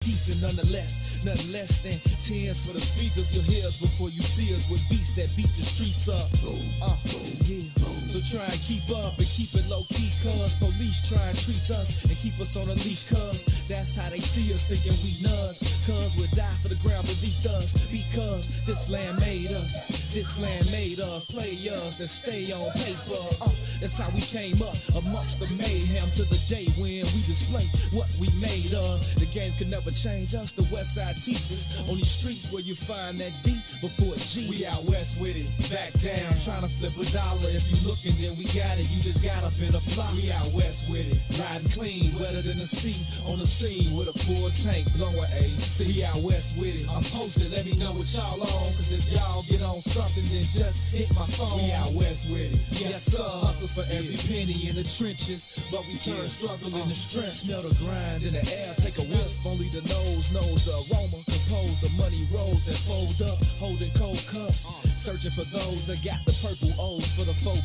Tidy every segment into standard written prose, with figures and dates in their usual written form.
peace and nothing less than tears for the speakers. You'll hear us before you see us with beats that beat the streets up. Yeah. So try and keep up and keep it low key, cuz police try and treat us and keep us on a leash, cuz that's how they see us, thinking we nuts. Cuz we'll die for the ground beneath us, because this land made us. This land made of players that stay on paper. That's how we came up amongst the mayhem to the day when we display what we made of. The game can never change us, the West Side teaches. On these streets where you find that D before G. We out west with it, back down, trying to flip a dollar. If you looking, then we got it, you just got up in a block. We out west with it, riding clean, wetter than the sea. On the scene with a full tank, blowing AC. We out west with it, I'm posted, let me know what y'all on. Cause if y'all get on something, then just hit my phone. We out west with it, yes sir. Hustle for every penny in the trenches, but we turn struggle into strength. Smell the grind in the air, take a whiff. Only the nose knows the aroma. Compose the money rolls that fold up, holding cold cups. Searching for those that got the purple O's for the $4.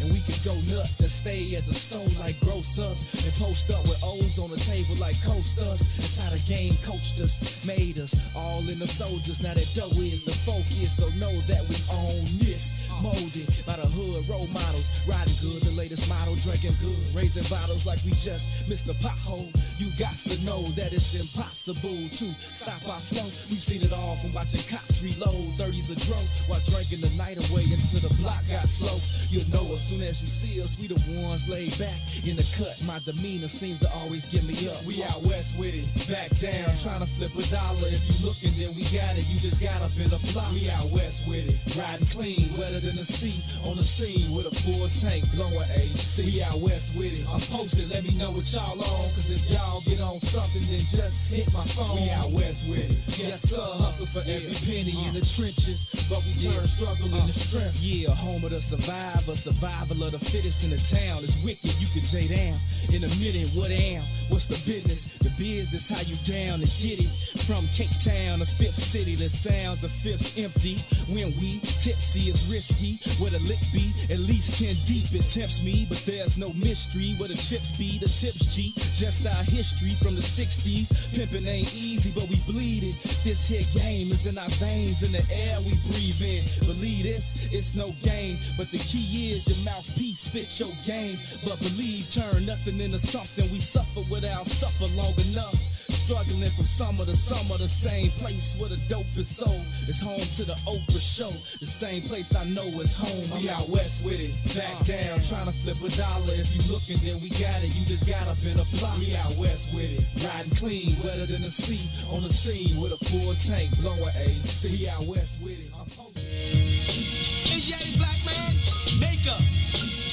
And we can go nuts and stay at the stove like grocers, and post up with O's on the table like coasters. That's how the game coached us, made us all in the soldiers. Now that dough is the focus, so know that we own this. Molded by the hood role models, riding good, the latest model, drinking good, raising bottles like we just missed a pothole. You got to know that it's impossible to stop our flow. We've seen it all from watching cops reload 30s a dro while drinking the night away until the block got slow. You'll know as soon as you see us, we the ones laid back in the cut. My demeanor seems to always get me up. We out west with it, back down, trying to flip a dollar. If you looking, then we got it, you just got up in a block. We out west with it, riding clean, wetter than the sea. On the scene with a full tank, blowing AC. We out west with it, I'm posted, let me know what y'all on. Cause if y'all get on something, then just hit my phone. We out west with it, yes sir. Hustle for every penny in the trenches, but we turn struggle into strength. Yeah, home of the survivor, survival of the fittest in the town. It's wicked, you can J down in a minute. What am? What's the business? The biz is how you down and get it. From Cape Town to Fifth City, the sounds of Fifth's empty. When we tipsy is risky, where the lick be at least 10 deep. It tempts me, but there's no mystery. Where the chips be, the tips G. Just our history from the 60s. Pimpin' ain't easy, but we bleed it. This here game is in our veins, in the air we breathe in. Believe this, it's no game, but the key is your mouthpiece spit your game. But believe, turn nothing into something. We suffer without supper long enough. Struggling from summer to summer, the same place where the dope is sold. It's home to the Oprah show, the same place I know is home. We out west with it, back down, trying to flip a dollar. If you looking, then we got it, you just got up in a block. We out west with it, riding clean, wetter than the sea. On the scene with a full tank, blowing AC. We out west with it, I'm posted. Asiatic black man, maker,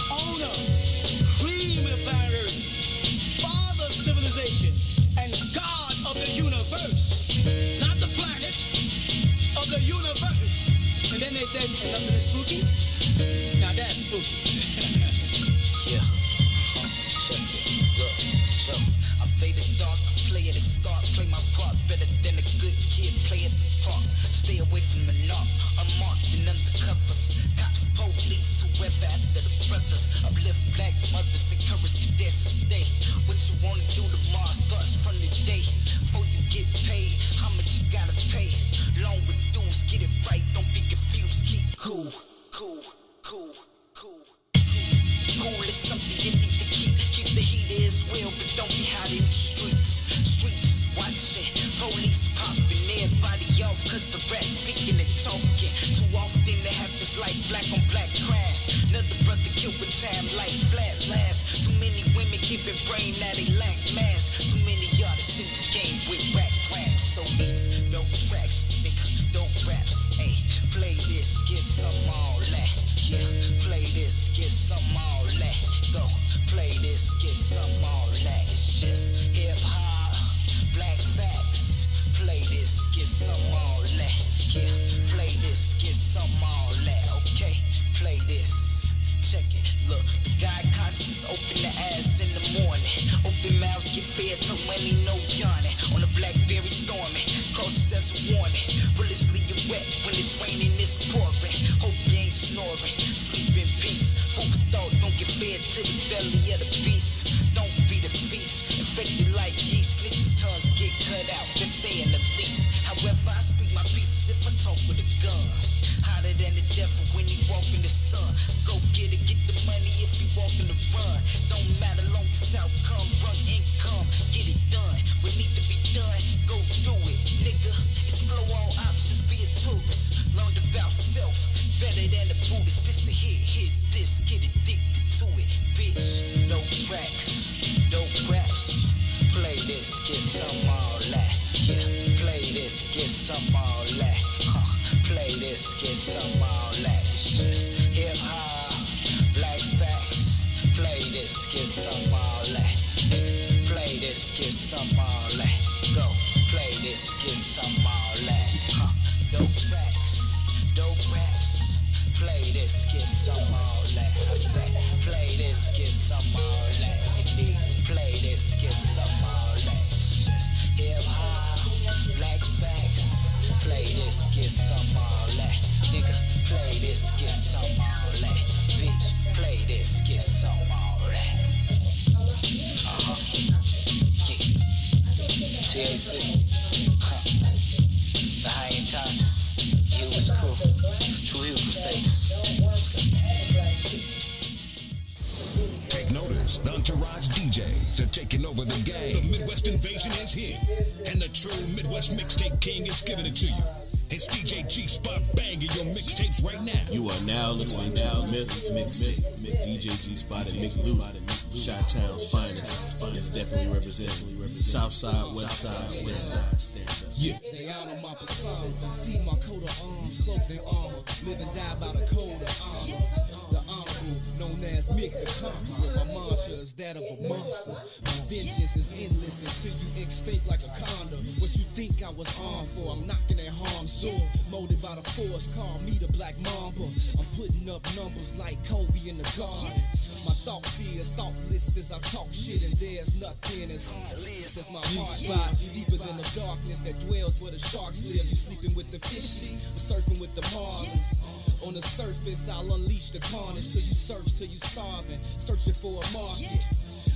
owner, cream refinery, father of civilization, and God of the universe, not the planet, of the universe. And then they said, and nothing is spooky? Now that's spooky. Yeah, check it, look, so I play the dark, play at the start, play my part better than a good kid, play at the park, stay away from the knock, unmarked and undercovers, cops, police, whoever after the brothers, uplift black mothers, encourage the dare to stay, what you wanna do tomorrow starts from the day, before you get paid, how much you gotta pay, long with dues, get it right, don't be confused, keep cool, cool, cool, cool. Cool is something you need to keep the heat is real, but don't be hot in the streets. Streets is watching, police popping everybody off, cause the rats speaking and talking. Too often it happens like black on black crime. Another brother killed with time like flat last. Too many women giving brain, now they lack mass. Too many artists in the game with rap raps. So these dope tracks, nigga, dope raps. Ayy, play this, get some all that. Yeah, play this, get some all that. Go, play this, get some all that. It's just hip hop, black facts. Play this, get some all that. Yeah, play this, get some all that. Okay, play this. Check it, look, the guy conscious open the ass in the morning. Open mouths get fed till money, no yawning. On the Blackberry storming, cautious as a warning. Bullets leave you wet when it's raining, it's pouring. Hope you ain't snoring, sleep in peace. Food for thought, don't get fed to the belly of the beast. Don't be the feast, infected like yeast. Snitches' tongues get cut out. devil when he walk in the sun. Go get it, get the money if he walk in the run. Don't matter long as outcome, run income, get it done. What need to be done, go do it, nigga. Explore all options, be a tourist. Learned about self, better than the Buddhist. This a hit this, get addicted to it, bitch. No tracks, dope raps. Play this, get some all that. Yeah, play this, get some all that. Play this, get some all that. It's just hip hop, black facts. Play this, get some all that. Nigga, play this, get some all that. Go, play this, get some all that. Dope tracks, dope raps. Play this, get some all that. I say, play this, get some all that. Indeed, play this, get some all that. It's just hip hop, black facts. Play this, get some all that. Nigga, play this, get some all that. Bitch, play this, get some all that. Yeah. TAC. The high unconscious. You was cool. True Hill Crusaders. Let's go. Take notice, the Entourage DJs are taking over the game. The Midwest invasion is here, and the true Midwest mixtape king is giving it to you. It's DJ G Spot banging your mixtapes right now. You are now listening to Myth Mixtape. DJ G Spot and Mick Lou, Chi-Town's finest. It's definitely representing South Side, West Side, stand up. Yeah. They honor my persona, see my coat of arms, cloaked in armor, live and die by the code of honor. The honorable, known as Mick the Conqueror. My mantra is that of a monster. My vengeance is endless until you extinct like a condor. What you think I was armed for? I'm knocking at harm's door. Molded by the force, call me the Black Mamba. I'm putting up numbers like Kobe in the garden. My thoughts is thoughtless as I talk shit, and there's nothing as heartless as my heart lies deeper than the darkness that dwells where the sharks live. You sleeping with the fishies, surfing with the marlins. On the surface, I'll unleash the carnage till you surf, till you starving, searching for a market.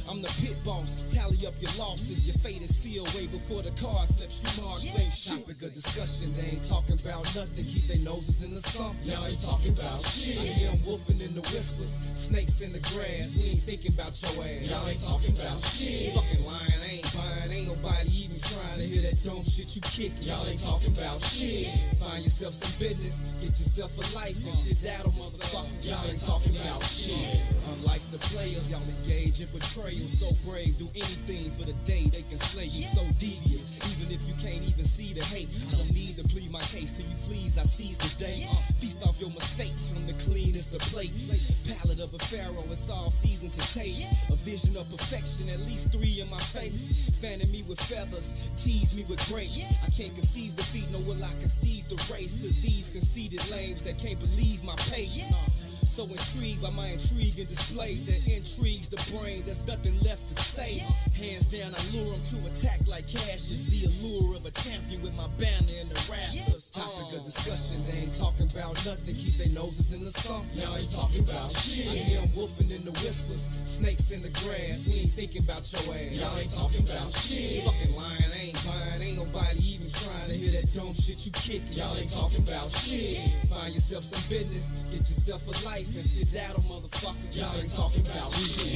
I'm the pit boss, tally up your losses. Your fate is sealed way before the card flips. You marks ain't shit. Topic of discussion, they ain't talking about nothing. Keep their noses in the sump. Y'all ain't talking about shit. I hear them wolfing in the whispers, snakes in the grass. We ain't thinking about your ass. Y'all ain't talking about shit. Fucking lying, I ain't buying. Ain't nobody even trying to hear that dumb shit you kickin'. Y'all ain't talking about shit. Find yourself some business, get yourself a life and shit that'll motherfucker. Y'all ain't talking about shit. Unlike the players, y'all engage in betrayal. So brave, do anything for the day they can slay you. So devious, even if you can't even see the hate. I don't need to plead my case till you fleas. I seize the day. Feast off your mistakes from the cleanest of plates. Palate of a pharaoh, it's all seasoned to taste. A vision of perfection, at least 3 in my face. Fanning me with feathers, tease me with grace. I can't conceive defeat, nor will I concede the race to these conceited lames that can't believe my pace. So intrigued by my intrigue and display that intrigues the brain, there's nothing left to say. Hands down, I lure them to attack like cash is the allure of a champion with my banner in the rafters. Topic of discussion, they ain't talking about nothing. Keep their noses in the sump. Y'all ain't talking about shit. I hear them wolfing in the whispers, snakes in the grass. We ain't thinking about your ass. Y'all ain't talking about shit. Fucking lying, I ain't buying. Ain't nobody even trying to hear that dumb shit you kickin'. Y'all ain't talking about shit. Find yourself some business, get yourself a life. And skedaddle, motherfucker. Y'all ain't talking about shit.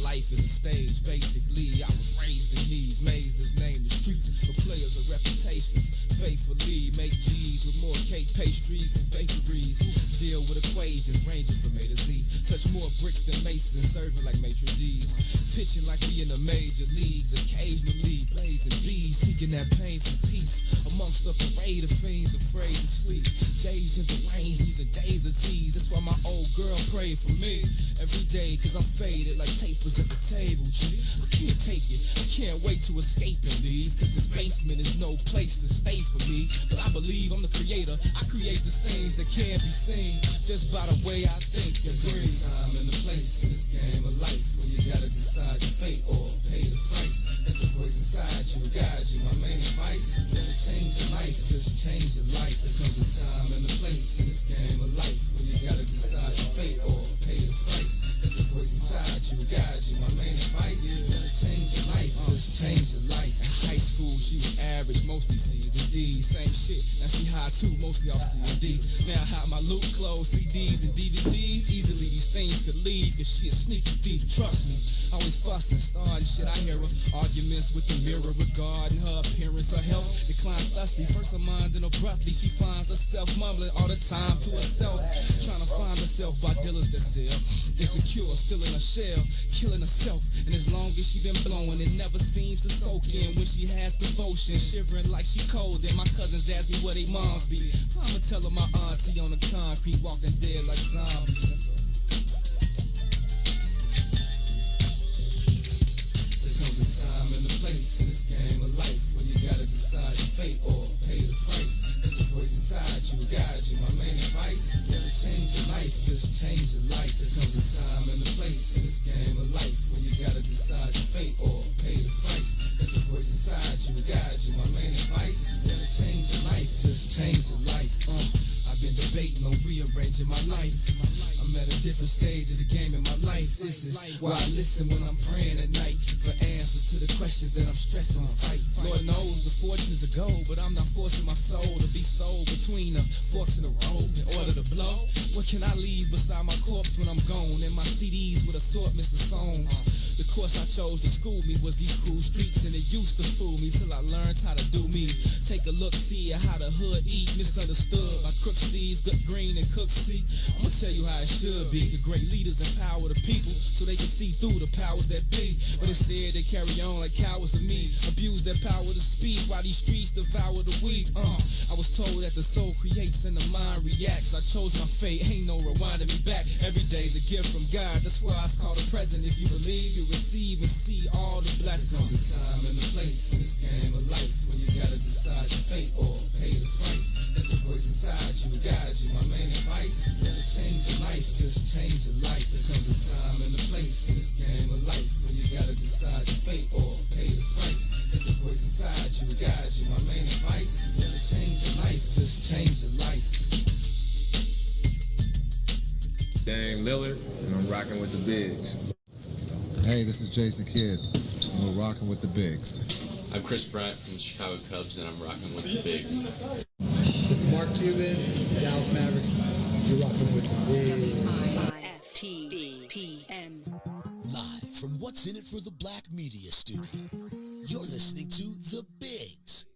Life is a stage, basically. I was raised in these mazes, named the streets for players of reputations. Faithfully make G's with more cake pastries than bakeries. Deal with equations ranging from A to Z. Touch more bricks than Mason, serving like maitre d's. Pitching like we in the major leagues. Occasionally blazing bees, seeking that painful peace amongst a parade of fiends afraid to sleep. Dazed in the range, losing days of Z's. That's why my old girl prayed for me every day, cause I'm faded like tapers at the table, G. I can't take it, I can't wait to escape and leave, cause this basement is no place to stay for me. But I believe I'm the creator, I create the scenes that can't be seen just by the way I think and breathe. Time and the place in this game of life when you gotta decide your fate or pay the price. Let the voice inside you guide you. My main advice is never change your life, just change your life. There comes a time and a place in this game of life when you gotta decide your fate or pay the price. Let the voice inside high too, mostly off C&D. Now I hide my loot, clothes, CDs, and DVDs. Easily these things could leave, cause she a sneaky thief, trust me. Always fussing, starting shit, I hear her. Arguments with the mirror regarding her appearance, her health declines thusly. First her mind, then abruptly she finds herself mumbling all the time to herself. Trying to find herself by dealers that sell. Insecure, still in a shell, killing herself. And as long as she been blowing, it never seems to soak in. When she has devotion, shivering like she cold. And my cousins ask me where they moms be. I'ma tell her my auntie on the concrete, walking dead like zombies. There comes a time and a place in this game of life when you gotta decide your fate or pay the price. Let the voice inside you guide you. My main advice, never change your life, just change your life. There comes a time and a place in this game of life when you gotta decide your fate or pay the price. Let the voice inside you guide you. My main advice, never change your life, just change your life. I've been debating on rearranging my life. I'm at a different stage of the game in my life. This is why I listen when I'm praying at night for answers to the questions that I'm stressing to fight. Lord knows the fortune is a goal, but I'm not forcing my soul to be sold between the forks in the road in order to blow. What can I leave beside my corpse when I'm gone? And my CDs with assortments of songs. The course I chose to school me was these cruel streets, and it used to fool me till I learned how to do me. Take a look, see at how the hood eat, misunderstood by crooks, thieves, good green, and cooks. See, I'ma tell you how it should be. The great leaders empower the people so they can see through the powers that be. But instead they carry on like cowards to me, abuse their power to speak while these streets devour the weak. I was told that the soul creates and the mind reacts. I chose my fate, ain't no rewinding me back. Every day's a gift from God, that's why it's called a present. If you believe, you receive and see all the blessings. Comes a time and a place in this game of life when you gotta decide your fate or pay the price. Let the voice inside you guide you. My main advice, never change your life, just change your life. There comes a time and a place in this game of life when you gotta decide your fate or pay the price. Let the voice inside you guide you. My main advice, never change your life, just change your life. Dame Lillard, and I'm rocking with the Bigs. Hey, this is Jason Kidd, and we're rocking with the Bigs. I'm Chris Bryant from the Chicago Cubs, and I'm rocking with the Bigs. This is Mark Cuban, Dallas Mavericks. You're rocking with the Bigs. WIIFTBP. Live from What's in It for the Black Media Studio, you're listening to The Bigs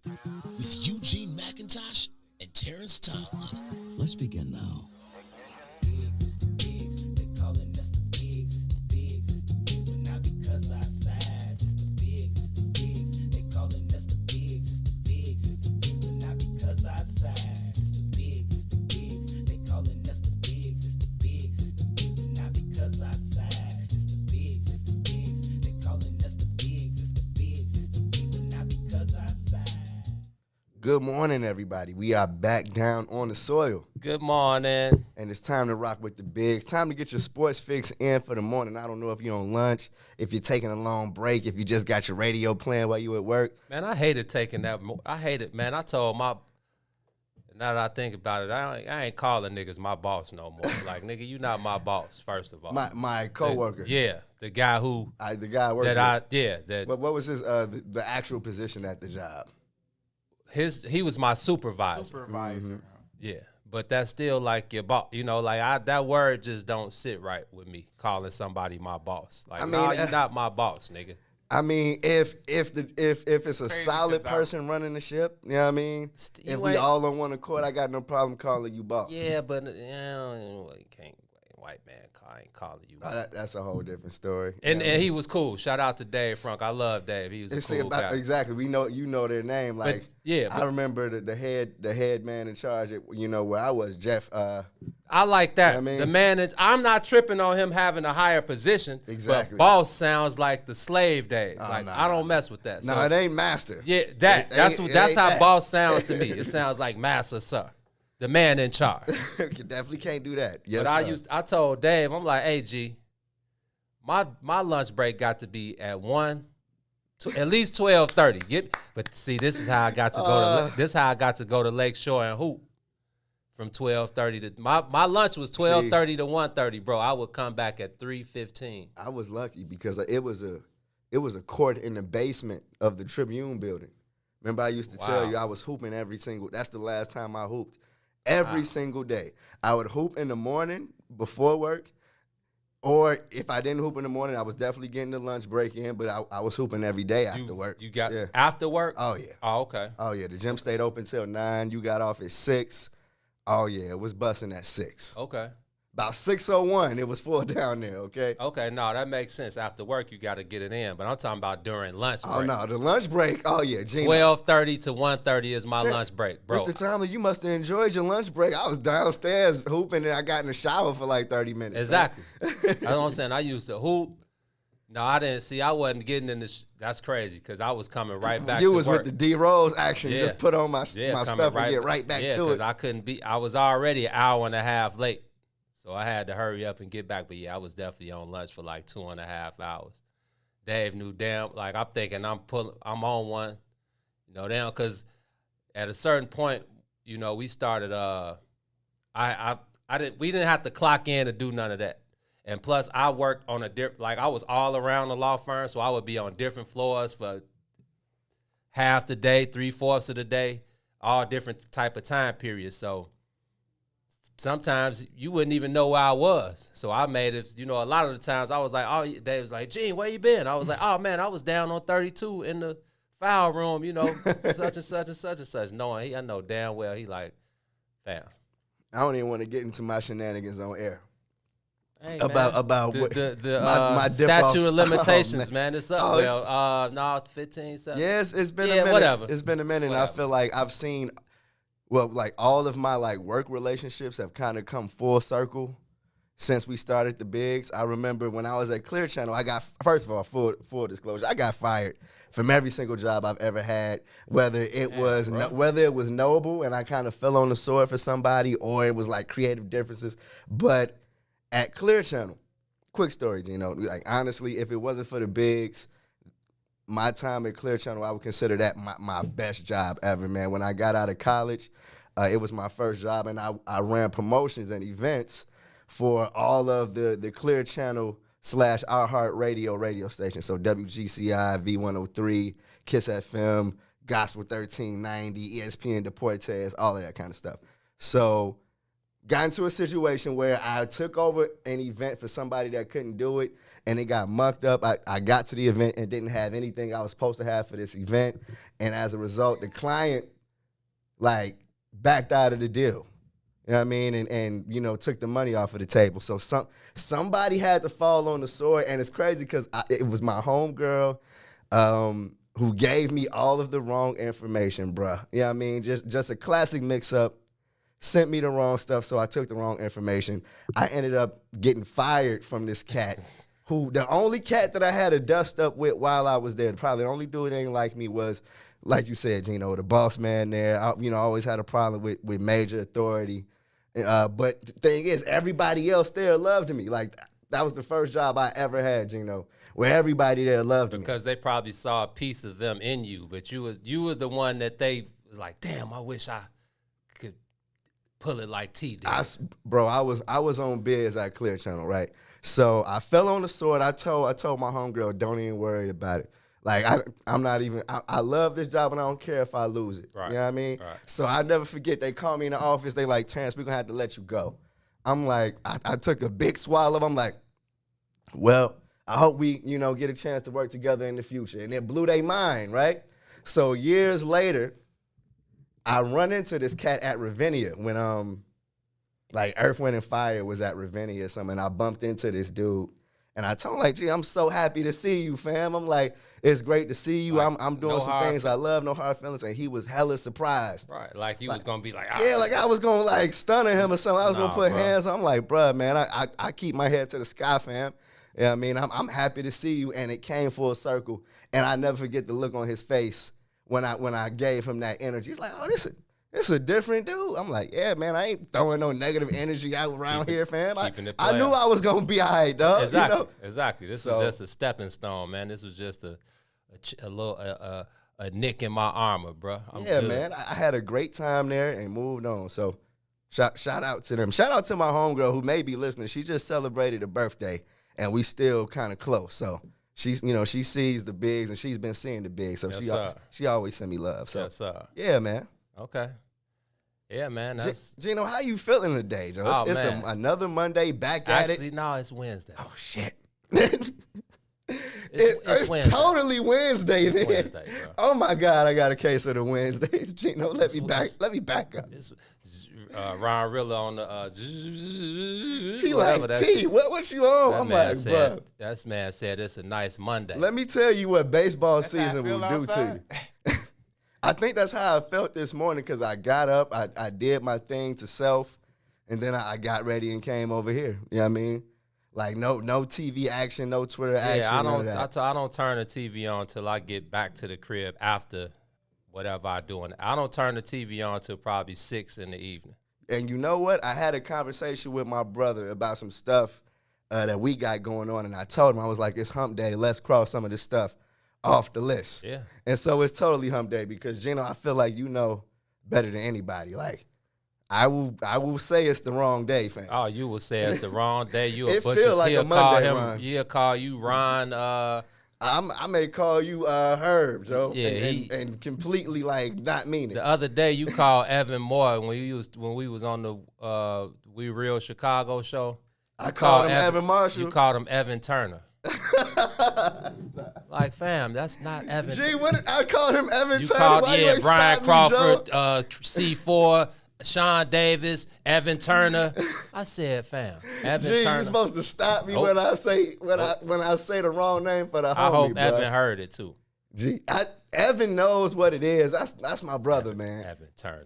with Eugene McIntosh and Terrence Tomlin. Let's begin now. Good morning, everybody. We are back down on the soil. Good morning. And it's time to rock with the Bigs. Time to get your sports fix in for the morning. I don't know if you're on lunch, if you're taking a long break, if you just got your radio playing while you at work. Man, I hated taking that. I hate it, man. I told my, now that I think about it, I ain't calling niggas my boss no more. Like, nigga, you not my boss, first of all. My coworker. The guy who. The guy working. But what was his the actual position at the job? He was my supervisor. Mm-hmm. Yeah, but that's still like your boss. You know, like that word just don't sit right with me. Calling somebody my boss, like, you're not my boss, nigga. I mean, if it's a solid person running the ship, you know what I mean. If we all on one accord, I got no problem calling you boss. Yeah, but you can't. White man, I ain't calling you. That's a whole different story. And he was cool. Shout out to Dave Frunk. I love Dave. He was a cool guy. Exactly. We know their name. Like, I remember the head man in charge. Where I was, Jeff. I like that. You know what I mean? The man. I'm not tripping on him having a higher position. Exactly. But boss sounds like the slave days. I don't mess with that. No, it ain't master. Yeah, that's how boss sounds to me. It sounds like master, sir. The man in charge. Definitely can't do that. Yes, but I told Dave, I'm like, hey G, my lunch break got to be at 1, at least 12:30. But see, this is how I got to go to Lakeshore and hoop from 12:30 to my lunch was 12:30 to 1:30, bro. I would come back at 3:15. I was lucky because it was a court in the basement of the Tribune building. Remember I used to tell you I was hooping every single, that's the last time I hooped. Every single day. I would hoop in the morning before work, or if I didn't hoop in the morning, I was definitely getting the lunch break in, but I was hooping every day after work. You got after work? Oh, yeah. Oh, okay. Oh, yeah. The gym stayed open till 9. You got off at 6. Oh, yeah. It was busting at 6. Okay. About 6:01, it was full down there, okay? Okay, no, that makes sense. After work, you got to get it in. But I'm talking about during lunch break. Oh, no, the lunch break, oh, yeah. 12:30 to 1:30 is my lunch break, bro. Mr. Tomlin, you must have enjoyed your lunch break. I was downstairs hooping, and I got in the shower for like 30 minutes. Exactly. That's what I'm saying. I used to hoop. No, I didn't. See, I wasn't getting in the that's crazy because I was coming right back to work. You was with the D-Rose action. Yeah. Just put on my stuff and get right back to it. Yeah, because I couldn't be. I was already an hour and a half late. So I had to hurry up and get back. But, yeah, I was definitely on lunch for like 2.5 hours. Dave knew damn, like I'm thinking I'm on one. You know, damn, because at a certain point, you know, we started, we didn't have to clock in to do none of that. And plus I worked on I was all around the law firm. So I would be on different floors for half the day, 3/4 of the day, all different type of time periods. So sometimes you wouldn't even know where I was. So I made it, you know, a lot of the times I was like, oh, Dave was like, Gene, where you been? I was like, oh, man, I was down on 32 in the file room, you know, such and such and such and such. Knowing I know damn well he like, fam. I don't even want to get into my shenanigans on air. Hey, about what my statute of limitations, man. It's up. No, 15, 17. Yes, it's been a minute. Whatever. It's been a minute. And I feel like I've seen, well, like all of my like work relationships have kind of come full circle since we started the Bigs. I remember when I was at Clear Channel, I got, first of all, full disclosure, I got fired from every single job I've ever had, whether it was noble and I kind of fell on the sword for somebody, or it was like creative differences. But at Clear Channel, quick story, Gino, like honestly, if it wasn't for the Bigs, my time at Clear Channel, I would consider that my best job ever, man. When I got out of college, it was my first job, and I ran promotions and events for all of the Clear Channel / iHeart radio stations. So WGCI, V103, Kiss FM, Gospel 1390, ESPN Deportes, all of that kind of stuff. So got into a situation where I took over an event for somebody that couldn't do it, and it got mucked up. I got to the event and didn't have anything I was supposed to have for this event, and as a result, the client, like, backed out of the deal. You know what I mean? And you know, took the money off of the table. So somebody had to fall on the sword, and it's crazy because it was my homegirl who gave me all of the wrong information, bruh. You know what I mean? Just a classic mix-up. Sent me the wrong stuff, so I took the wrong information. I ended up getting fired from this cat, who the only cat that I had to dust up with while I was there, probably the only dude that ain't like me was, like you said, Gino, the boss man there. I always had a problem with major authority. But the thing is, everybody else there loved me. Like, that was the first job I ever had, Gino, where everybody there loved me. Because they probably saw a piece of them in you, but you was the one that they was like, damn, I wish I could pull it like T did. I was on Biz at Clear Channel, right? So I fell on the sword. I told my homegirl, don't even worry about it. Like, I'm not even, I love this job and I don't care if I lose it. Right. You know what I mean? Right. So I never forget, they called me in the office. They like, Terrence, we're going to have to let you go. I'm like, I took a big swallow. I'm like, well, I hope we, get a chance to work together in the future. And it blew their mind, right? So years later, I run into this cat at Ravinia when like Earth, Wind, and Fire was at Ravinia or something. I bumped into this dude, and I told him, like, gee, I'm so happy to see you, fam. I'm like, it's great to see you. Like, I'm doing some things I love, no hard feelings. And he was hella surprised. Right, like he was going to be like, yeah, like I was going to like stun him or something. I was going to put hands on. I'm like, bruh, man, I keep my head to the sky, fam. You know what I mean? I'm happy to see you, and it came full circle. And I never forget the look on his face when I gave him that energy. He's like, oh, this is a different dude. I'm like, yeah, man, I ain't throwing no negative energy out around here, fam. I knew I was going to be all right, dog. Exactly, exactly. This is just a stepping stone, man. This was just a little a nick in my armor, bro. Good. Man, I had a great time there and moved on. So shout out to them. Shout out to my homegirl who may be listening. She just celebrated a birthday, and we still kind of close. So she's she sees the bigs and she's been seeing the bigs, so she always send me love. So yes, sir. Yeah, man. Okay. Yeah, man. That's Gino, how you feeling today, Joe? It's another Monday back at it. Actually, no, it's Wednesday. Oh shit. It's Wednesday. Totally Wednesday then. Wednesday, bro. Oh my God, I got a case of the Wednesdays. Gino, let me back up. Ron Rilla on the he like T. What you on? I'm like, bro. That man said it's a nice Monday. Let me tell you what baseball season will do to you. I think that's how I felt this morning because I got up, I did my thing to self, and then I got ready and came over here. You know what I mean? Like no TV action, no Twitter action. Yeah, I don't turn the TV on till I get back to the crib after whatever I'm doing. I don't turn the TV on till probably 6 in the evening. And you know what? I had a conversation with my brother about some stuff that we got going on, and I told him, I was like, it's hump day. Let's cross some of this stuff off the list. Yeah. And so it's totally hump day because, Gino, I feel like you know better than anybody. Like, I will say it's the wrong day, fam. Oh, you will say it's the wrong day. You a it butcher. Feel like a Monday, Ron. He'll call you Ron. I may call you Herb, Joe. Yeah, and completely like not mean it. The other day you called Evan Moore when we was on the We Real Chicago show. I called him Evan Marshall. You called him Evan Turner. Like, fam, that's not Evan. Gee, I called him Evan you Turner. Called, Why yeah, you Brian Crawford, C4, Sean Davis, Evan Turner. I said, fam, Evan Turner. You're supposed to stop me when I say the wrong name for the homie, I hope bro. Evan heard it too. Gee, Evan knows what it is. That's my brother, man. Evan Turner.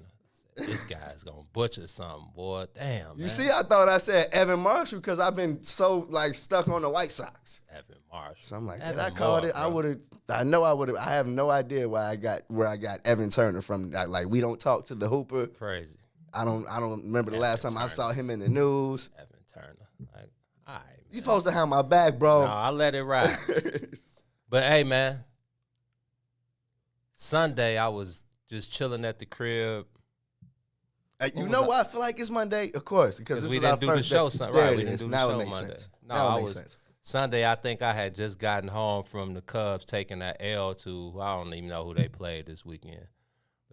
This guy's gonna butcher something, boy. Damn. You see, I thought I said Evan Marshall because I've been so like stuck on the White Sox. Evan Marshall. So I'm like, Evan did I call it? Bro. I have no idea where I got Evan Turner from. Like, we don't talk to the Hooper. Crazy. I don't remember the last time I saw him in the news. Evan Turner. Like, all right. You supposed to have my back, bro. No, I let it ride. But hey, man. Sunday I was just chilling at the crib. You know why I feel like it's Monday? Of course, because we didn't do the show Sunday. Right, we didn't do the show Monday. Sense. No, I was Sunday. I think I had just gotten home from the Cubs taking that L to I don't even know who they played this weekend.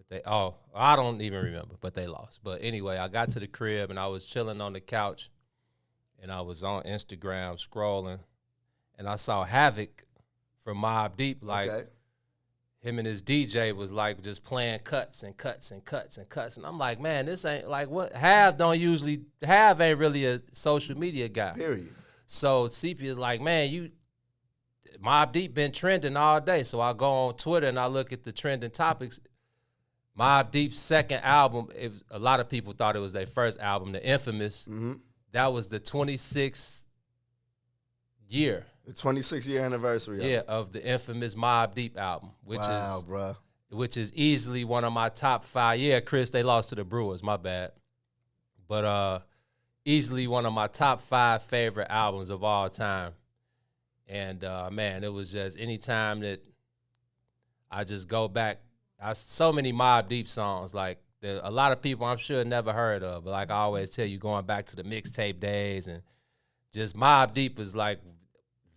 But I don't even remember, but they lost. But anyway, I got to the crib and I was chilling on the couch, and I was on Instagram scrolling, and I saw Havoc from Mobb Deep like. Him and his DJ was like just playing cuts and cuts and cuts and cuts. And I'm like, man, this ain't like what Hav ain't really a social media guy. Period. So CP is like, man, Mobb Deep been trending all day. So I go on Twitter and I look at the trending topics. Mobb Deep's second album, a lot of people thought it was their first album, The Infamous. Mm-hmm. That was the 26th year. The 26th-year anniversary. Of the infamous Mobb Deep album, which is easily one of my top 5. Yeah, Chris, they lost to the Brewers, my bad. But easily one of my top 5 favorite albums of all time. And man, it was just anytime that I just go back, so many Mobb Deep songs. Like a lot of people I'm sure never heard of, but like I always tell you, going back to the mixtape days, and just Mobb Deep is like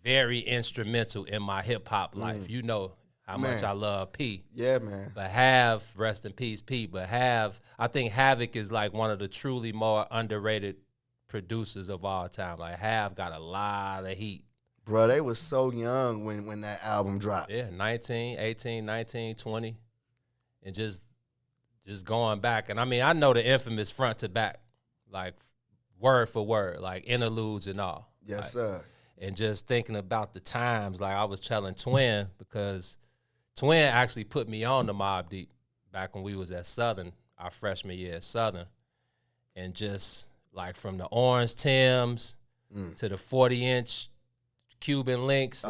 very instrumental in my hip-hop life. You know how much I love P. Yeah, man. But Hav, rest in peace, P. But I think Havoc is like one of the truly more underrated producers of all time. Like, Hav got a lot of heat. Bro, they was so young when that album dropped. Yeah, 19, 18, 19, 20. And just going back. And I mean, I know the infamous front to back, like word for word, like interludes and all. Yes, like, sir. And just thinking about the times, like I was telling Twin, because Twin actually put me on the Mobb Deep back when we was at Southern, our freshman year at Southern. And just like from the Orange Timbs to the 40-inch Cuban links,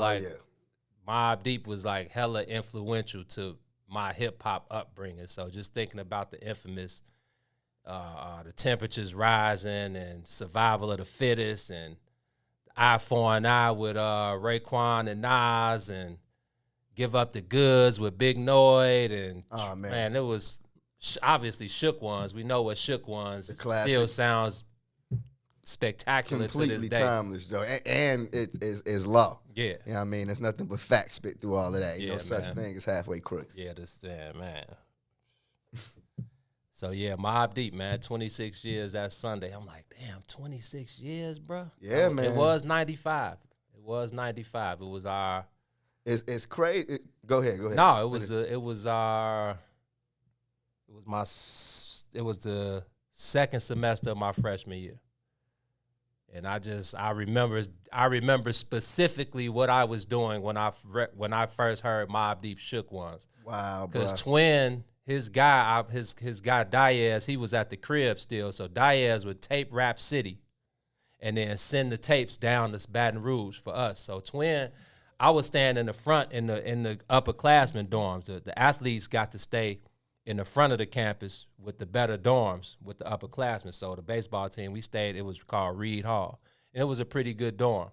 Mobb Deep was like hella influential to my hip-hop upbringing. So just thinking about the infamous The Temperatures Rising and Survival of the Fittest and Eye for an Eye with Raekwon and Nas and Give Up the Goods with Big Noyd and man, it was obviously Shook Ones. We know what Shook Ones still sounds spectacular to this Completely day. timeless, Joe. And it's law. Yeah. You know what I mean? There's nothing but facts spit through all of that. Yeah, No such man. thing as halfway crooks. Yeah, man. So, yeah, Mobb Deep, man, 26 years that Sunday. I'm like, damn, 26 years, bro? Yeah, man. It was 95. It was our... It's crazy. Go ahead. No, it was the second semester of my freshman year. And I remember specifically what I was doing when I first heard Mobb Deep Shook Ones. Wow, bro. Because Twin, his guy Diaz, he was at the crib still. So Diaz would tape Rap City and then send the tapes down to Baton Rouge for us. So Twin, I was standing in the front in the upperclassmen dorms. The athletes got to stay in the front of the campus with the better dorms with the upperclassmen. So the baseball team, we stayed, it was called Reed Hall. And it was a pretty good dorm.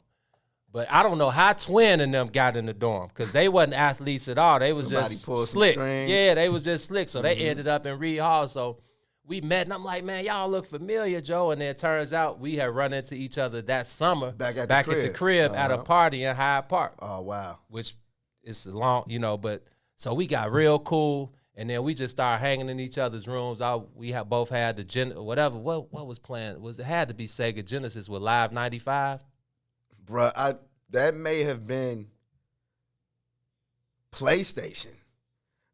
But I don't know how Twin and them got in the dorm because they wasn't athletes at all. They was Somebody just pulled some slick. strings. Yeah, they was just slick. So they ended up in Reed Hall. So we met, and I'm like, man, y'all look familiar, Joe. And then it turns out we had run into each other that summer back at the crib at a party in Hyde Park. Oh, wow. Which is long, but so we got real cool. And then we just started hanging in each other's rooms. We both had the whatever. What was playing? It had to be Sega Genesis with Live 95. Bruh, that may have been PlayStation.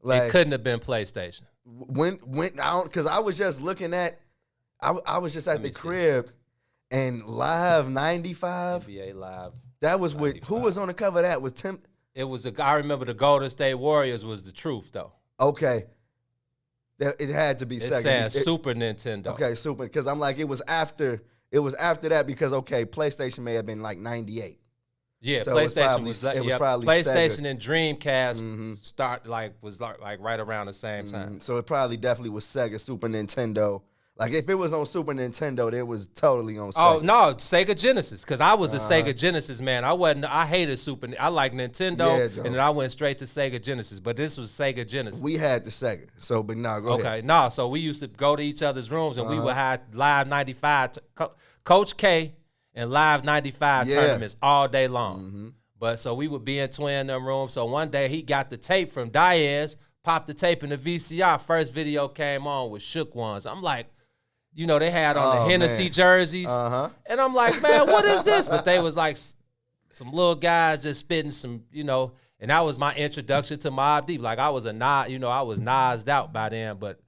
Like, it couldn't have been PlayStation. When I don't, because I was just looking at, I was just at the crib, and Live 95. NBA Live. That was with, who was on the cover of that? Was Tim? It was, I remember the Golden State Warriors was the truth, though. Okay. It had to be Sega. It said Super Nintendo. Okay, Super, because I'm like, it was after that because, okay, PlayStation may have been like 98. Yeah, so PlayStation it was probably PlayStation Sega. and Dreamcast was right around the same time. So it probably definitely was Sega, Super Nintendo. Like if it was on Super Nintendo, then it was totally on Sega. Oh no, Sega Genesis, because I was a Sega Genesis man. I hated I like Nintendo, and then I went straight to Sega Genesis. But this was Sega Genesis. We had the Sega, so but no, go ahead. Okay, so we used to go to each other's rooms, and we would have Live 95, Coach K, and Live 95 tournaments all day long. But so we would be in Twin them rooms. So one day he got the tape from Diaz, popped the tape in the VCR. First video came on with Shook Ones. I'm like, they had on the Hennessy jerseys. And I'm like, man, what is this? But they was like some little guys just spitting some, and that was my introduction to Mobb Deep. Like I was I was nosed out by then, but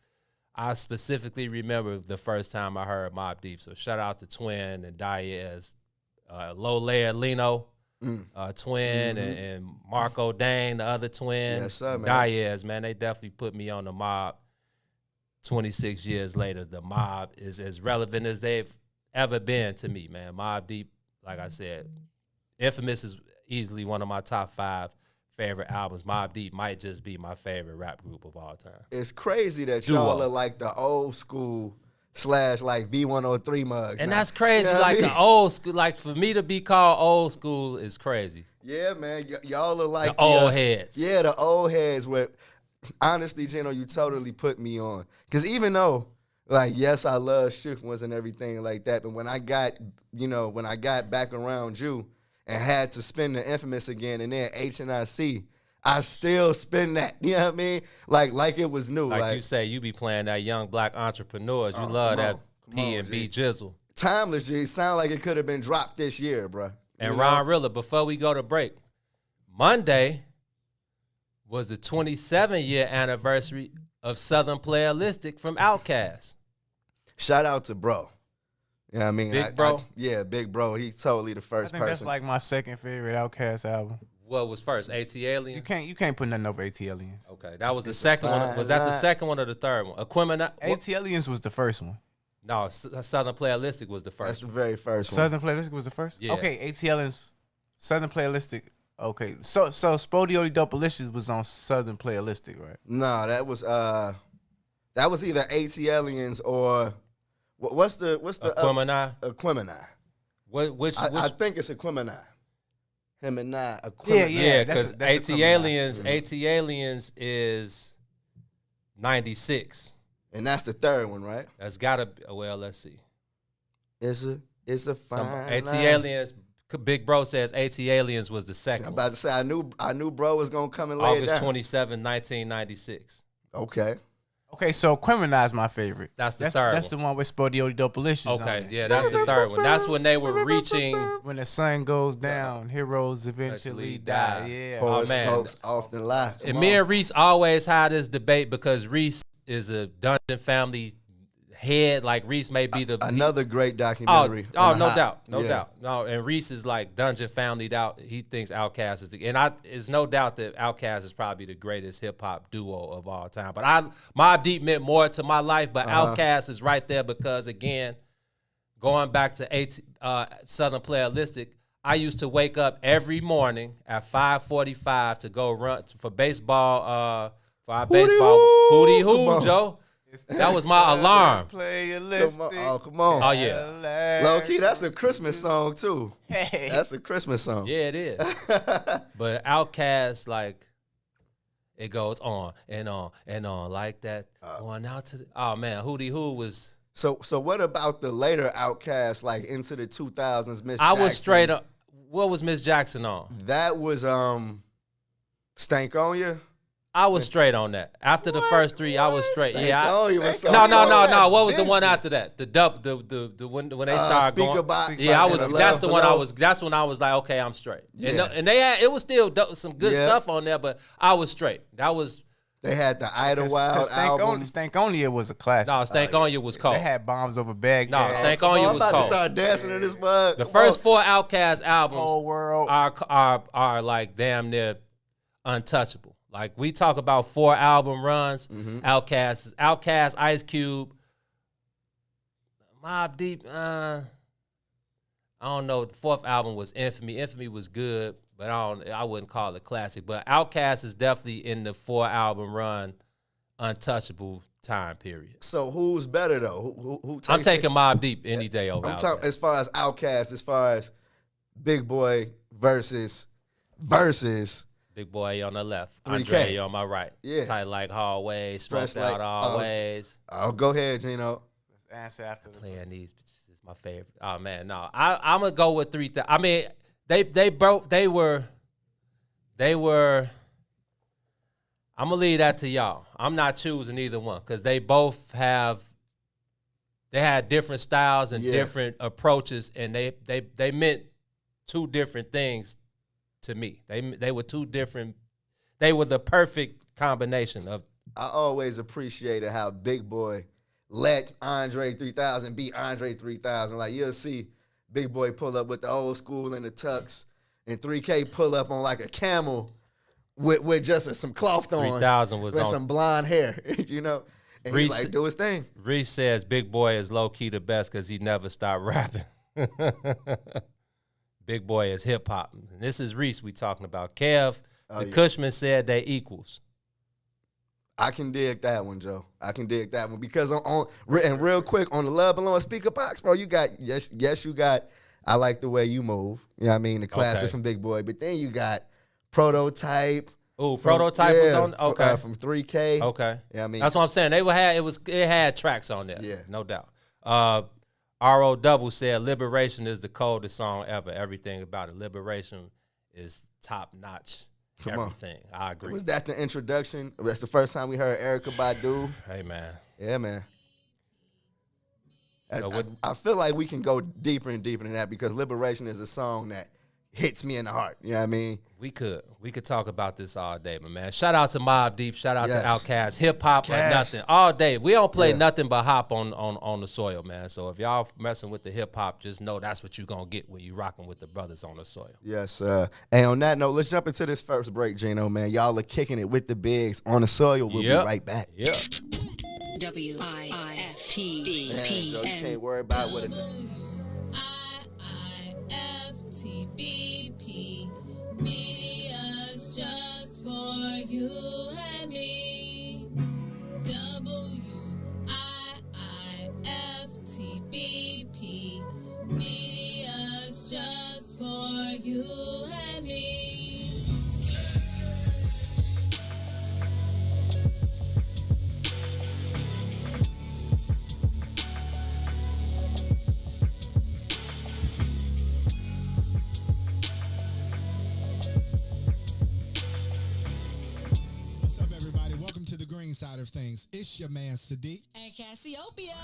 I specifically remember the first time I heard Mobb Deep. So shout out to Twin and Diaz, Low Layer Lino, Twin, and Marco Dane, the other twin. Yes, sir, man. Diaz, man, they definitely put me on the Mob. 26 years later, the Mob is as relevant as they've ever been to me, man. Mobb Deep, like I said, Infamous is easily one of my top 5 favorite albums. Mobb Deep might just be my favorite rap group of all time. It's crazy that y'all are like the old school / like V103 mugs. And now. that's crazy. You know like what I mean? the old school, like for me to be called old school is crazy. Yeah, man. Y'all are like the old heads. Yeah, the old heads where, honestly, Gino, you totally put me on. Because even though, like, yes, I love Shook Ones and everything like that, but when I got back around you and had to spin the Infamous again and then H&IC, I still spin that. You know what I mean? Like it was new. Like you say, you be playing that young black entrepreneurs. You love that P and B jizzle. Timeless, G. Sound like it could have been dropped this year, bro. And Ron Rilla, before we go to break, Monday was the 27-year anniversary of Southern Playalistic from Outkast. Shout out to bro. You know what I mean? Big Bro? Big Bro. He's totally the first person. That's like my second favorite Outkast album. What was first? AT Aliens? You can't put nothing over AT Aliens. Okay, that was the second one. Was that the second one or the third one? Aquemini? AT Aliens was the first one. No, Southern Playalistic was the first. That's the very first one. Southern Playalistic was the first? Yeah. Okay, AT Aliens, Southern Playalistic. Okay, so Spodioly Dopalicious was on Southern Playalistic, right? No, that was either AT Aliens or what's the Aquemini? Aquemini. I think it's Aquemini. Him and I. Aquemini. Yeah, because AT Aliens is 96. And that's the third one, right? That's gotta be, well, let's see. Is it? It's a fine AT line. Aliens. Big Bro says AT Aliens was the second. I'm about to say I knew bro was gonna come and lay it August down. 27, 1996. Okay. Okay, so Criminalize my favorite. That's the third That's the one with Spodioty Doublelicious. Okay, yeah, that's the third one. That's when they were reaching. When the sun goes down, heroes eventually die. Yeah. Horoscopes often lie. And me and Reese always had this debate because Reese is a Dungeon family head. Like Reese may be another great documentary. Oh, no doubt. No, and Reese is like Dungeon family'd out. He thinks Outkast is it's no doubt that Outkast is probably the greatest hip hop duo of all time. But Mobb Deep meant more to my life, but Outkast is right there because again, going back to Southern Playalistic, I used to wake up every morning at 5:45 to go run for baseball. For our baseball, hootie hoo, Joe. That was my alarm. Come on. Oh, yeah. Low key, that's a Christmas song, too. Hey. That's a Christmas song. Yeah, it is. But Outkast, like, it goes on and on and on like that. Going out to oh, man, Hootie Hoo was... So what about the later Outkast, like into the 2000s, Miss Jackson? I was straight up... What was Miss Jackson on? That was Stank On Ya. I was straight on that. After the first three, I was straight. Yeah. No. What was the one after that? The when they started going. Box. Yeah, I was. That's the one I was. That's when I was like, okay, I'm straight. Yeah. And they had it was still some good stuff on there, but I was straight. That was. They had the Idlewild album. Stank On Ya was a classic. No, Stank On Ya was cold. They had Bombs Over Baghdad. No, Stank On Ya was cold. I'm about to start dancing in this bud. The first four Outkast albums Whole world. are like damn near untouchable. Like we talk about 4 album runs, Outkast, Ice Cube, Mobb Deep. I don't know. The 4th album was Infamy. Infamy was good, but I wouldn't call it classic. But Outkast is definitely in the 4 album run, untouchable time period. So who's better though? Who I'm taking Mobb Deep any day over Outkast. Talking as far as Outkast, as far as Big Boy versus. Big Boy on the left, 3K. Andre on my right. Yeah. Tight like hallways, stressed Like, out always. Oh, go ahead, Gino. Let's answer after Playing these bitches is my favorite. Oh man, no, I'm gonna go with 3,000. I mean, they were. I'm gonna leave that to y'all. I'm not choosing either one because they both had different styles and different approaches, and they meant 2 different things. To me, they were 2 different. They were the perfect combination of. I always appreciated how Big Boy let Andre 3000 beat Andre 3000. Like you'll see Big Boy pull up with the old school and the tux, and 3K pull up on like a camel with just some cloth on. 3000 was with on some blonde hair, you know. And he's like, do his thing. Reese says Big Boy is low key the best because he never stopped rapping. Big Boy is hip hop. This is Reese we talking about. Kev, Cushman said they equals. I can dig that one, Joe. I can dig that one because and real quick on the Love Alone speaker box, bro. You got you got. I like the way you move. You know what I mean? The classic from Big Boy, but then you got Prototype. Ooh, Prototype was on. Okay, from 3K. Okay, yeah, I mean that's what I'm saying. It had tracks on there. Yeah, no doubt. RO Double said Liberation is the coldest song ever. Everything about it. Liberation is top notch. Everything. I agree. Was that the introduction? That's the first time we heard Erykah Badu. Hey man. Yeah, man. I feel like we can go deeper and deeper than that because Liberation is a song that hits me in the heart. You know what I mean? We could talk about this all day, but man. Shout out to Mobb Deep. Shout out to Outkast. Hip hop or nothing. All day. We don't play nothing but hop on the soil, man. So if y'all messing with the hip hop, just know that's what you gonna get when you rocking with the brothers on the soil. Yes, and on that note, let's jump into this first break, Gino, man. Y'all are kicking it with the bigs on the soil. We'll be right back. Yeah. WIIFTBP. Man, Joe, you can't worry about what it is. WIIFTBP. Media's just for you and me. WIIFTBP. Media's just for you and me. of things. It's your man, Sadiq. And Cassiopeia.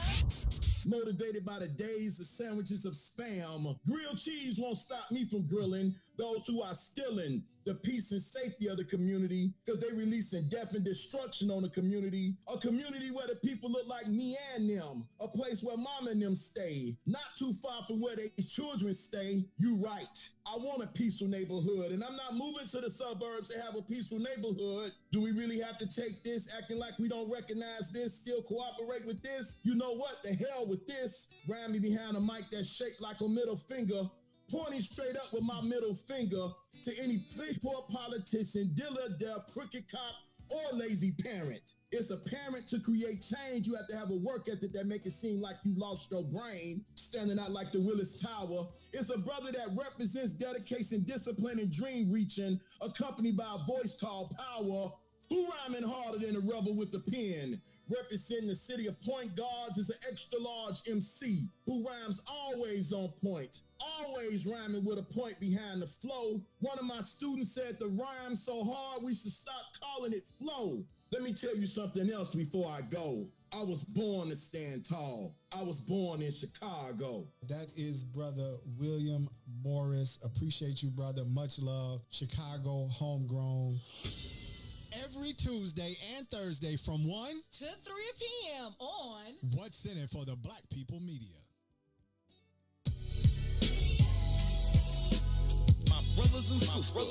Motivated by the days of sandwiches of spam. Grilled cheese won't stop me from grilling those who are stealing the peace and safety of the community because they releasing death and destruction on the community. A community where the people look like me and them. A place where mama and them stay. Not too far from where their children stay. You right. I want a peaceful neighborhood, and I'm not moving to the suburbs to have a peaceful neighborhood. Do we really have to take this, acting like we don't recognize this, still cooperate with this? You know what? The hell with this. Ram me behind a mic that's shaped like a middle finger, pointing straight up with my middle finger to any poor politician, dealer, deaf, crooked cop, or lazy parent. It's apparent to create change, you have to have a work ethic that make it seem like you lost your brain, standing out like the Willis Tower. It's a brother that represents dedication, discipline, and dream reaching, accompanied by a voice called power. Who rhyming harder than a rebel with the pen? Representing the city of Point Guards is an extra large MC who rhymes always on point, always rhyming with a point behind the flow. One of my students said the rhyme so hard we should stop calling it flow. Let me tell you something else before I go. I was born to stand tall. I was born in Chicago. That is Brother William Morris. Appreciate you, brother. Much love. Chicago, homegrown. Every Tuesday and Thursday from 1 to 3 p.m. on What's in It for the Black People Media. My brothers and sisters. My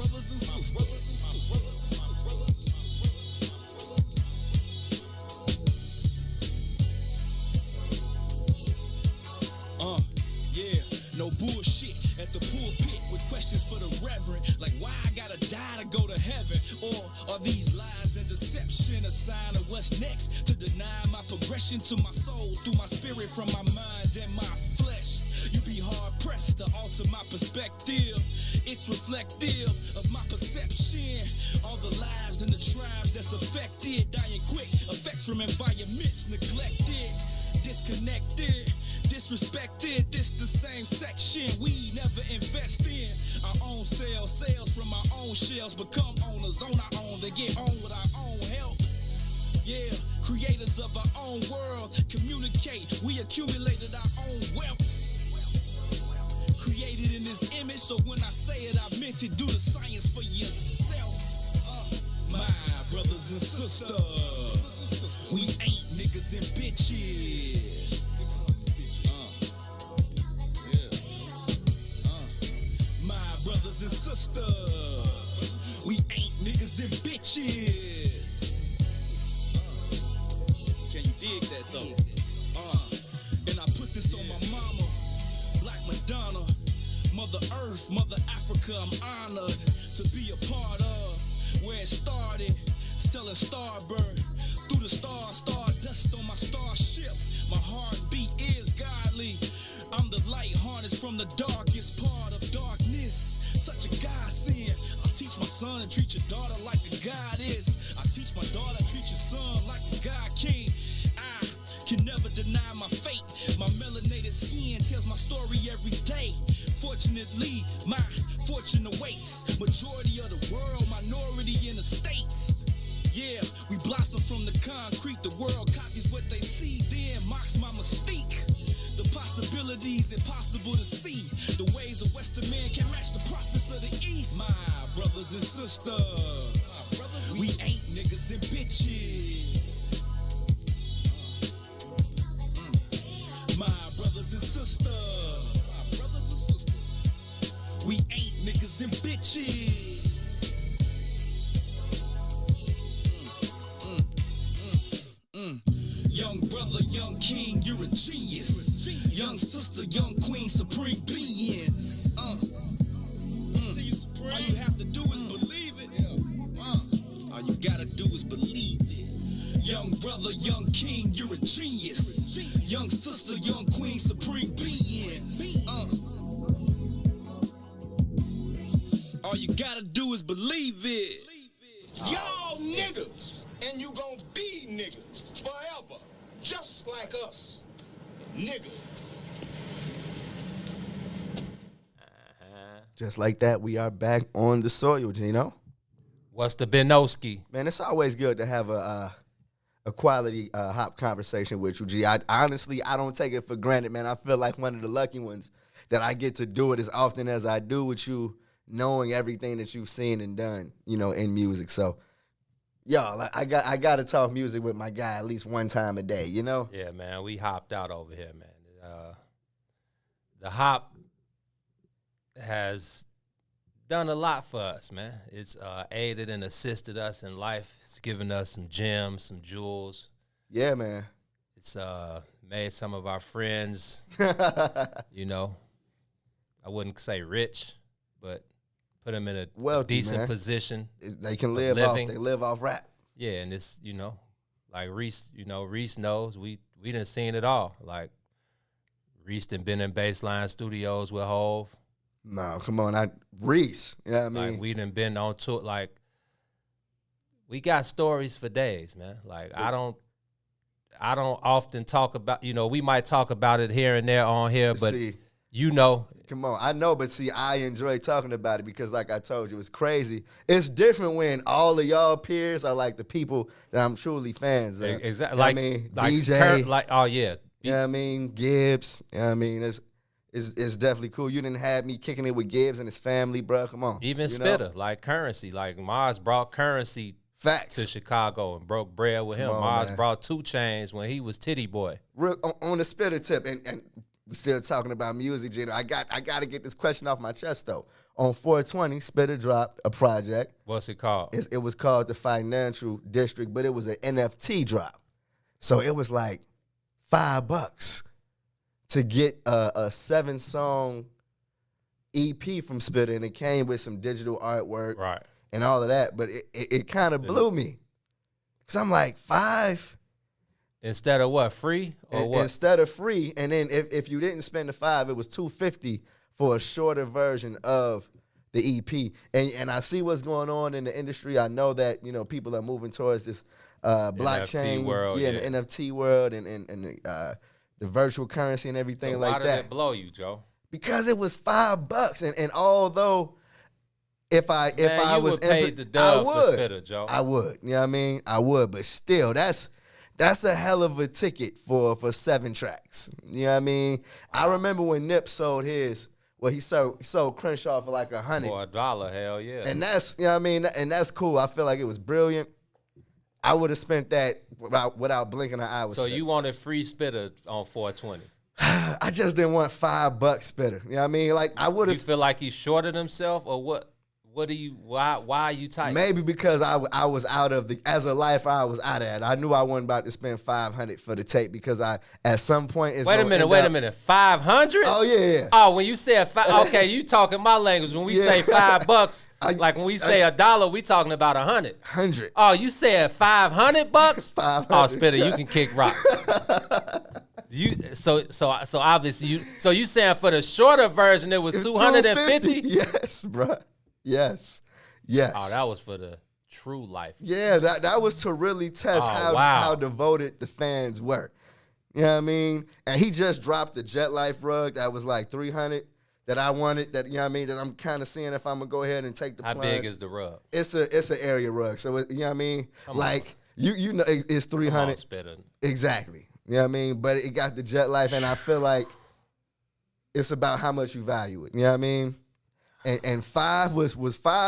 brothers and sisters. Yeah, no bullshit at the pulpit with questions for the reverend, like why I gotta die to go to heaven, or are these lies and deception a sign of what's next, to deny my progression to my soul through my spirit from my mind and my flesh. You be hard pressed to alter my perspective. It's reflective of my perception. All the lives and the tribes that's affected, dying quick, effects from environments neglected, disconnected, disrespected. This the same section we never invest in. Our own sales from our own shells, become owners on our own. They get on with our own help. Yeah, creators of our own world, communicate. We accumulated our own wealth, created in this image. So when I say it, I meant it. Do the science for yourself. My brothers and sisters, we ain't niggas and bitches. My brothers and sisters, we ain't niggas and bitches. Can you dig that though? And I put this on my mama, Black Madonna, Mother Earth, Mother Africa. I'm honored to be a part of where it started, selling Starburn through the stardust on my starship. My heartbeat is godly. I'm the light harnessed from the darkest part of darkness. Such a godsend. I teach my son to treat your daughter like a goddess. I teach my daughter to treat your son like a god king. I can never deny my fate. My melanated skin tells my story every day. Fortunately, my fortune awaits. Majority of the world, minority in the States. Yeah, we blossom from the concrete. The world copies what they see, then mocks my mystique. The possibilities impossible to see. The ways of Western man can match the prophets of the East. My brothers and sisters, we ain't niggas and bitches. My brothers and sisters, we ain't niggas and bitches. Young brother, young king, you're a genius. Young sister, young queen, supreme beings. All you have to do is believe it. All you gotta do is believe it. Young brother, young king, you're a genius. Young sister, young queen, supreme beings. All you gotta do is believe it. Y'all niggas, and you gon' be niggas forever, just like us, niggas. Just like that, we are back on the soil, Gino. What's the Benoski? Man, it's always good to have a quality hop conversation with you, G. Honestly, I don't take it for granted, man. I feel like one of the lucky ones that I get to do it as often as I do with you, knowing everything that you've seen and done, in music. So, y'all, I got to talk music with my guy at least one time a day, Yeah, man, we hopped out over here, man. The hop has done a lot for us, man. It's aided and assisted us in life. It's given us some gems, some jewels. Yeah, man. It's made some of our friends, I wouldn't say rich, but put them in a wealthy, decent man. Position. They can live off rap. Yeah, and it's, like Reese, Reese knows we done seen it all. Like Reese done been in Baseline Studios with Hove. No, come on, Reese. You know what I mean? Like we done been on tour. Like we got stories for days, man. Like I don't often talk about. We might talk about it here and there on here, but Come on, I know, but see, I enjoy talking about it because, like I told you, it's crazy. It's different when all of y'all peers are like the people that I'm truly fans of. Exactly. Like DJ, oh yeah. You know what I mean? Gibbs. You know what I mean? It's definitely cool. You didn't have me kicking it with Gibbs and his family, bro. Come on. Even Spitter, like Currency. Like Mars brought Currency to Chicago and broke bread with him. Mars brought 2 Chainz when he was Titty Boy. Real, on the Spitter tip, and we're still talking about music, Gino. I got to get this question off my chest, though. On 420, Spitter dropped a project. What's it called? It was called The Financial District, but it was an NFT drop. So it was like $5 to get a 7-song EP from Spitter, and it came with some digital artwork and all of that. But it kind of blew me. Because I'm like, $5? Instead of what, free or what? Instead of free, and then if you didn't spend the $5, it was $250 for a shorter version of the EP. And I see what's going on in the industry. I know that people are moving towards this blockchain world, the NFT world, and the virtual currency and everything so like why that. Why did it blow you, Joe? Because it was $5, and although if I was paid the dub I would, for Spitter, Joe. I would. You know what I mean? I would, but still, that's a hell of a ticket for 7 tracks. You know what I mean? I remember when Nip sold his. Well, he sold Crenshaw for like $100. For $1, hell yeah. And that's, you know what I mean? And that's cool. I feel like it was brilliant. I would have spent that without blinking an eye. So you wanted free Spitter on 420? I just didn't want $5 Spitter. You know what I mean? Like I would have. You feel like he shorted himself, or what? What do you? Why are you tight? Maybe because I was out of as a life, I was out of it. I knew I wasn't about to spend $500 for the tape because at some point it's wait a minute, $500? Oh yeah. Oh, when you say okay, you talking my language. When we say $5, like when we say $1, we talking about 100. 100. Oh, you said $500? 500. Oh, Spitter, you can kick rocks. So obviously you saying for the shorter version it was $250? Yes, bro. Yes. Oh, that was for the true life. Yeah, that was to really test how devoted the fans were. You know what I mean? And he just dropped the Jet Life rug that was like $300 that I wanted. That, you know what I mean? That I'm kind of seeing if I'm gonna go ahead and take the plunge. How big is the rug? It's an area rug, so you know what I mean? You know it's $300. Exactly. You know what I mean? But it got the Jet Life, and I feel like it's about how much you value it. You know what I mean? And $5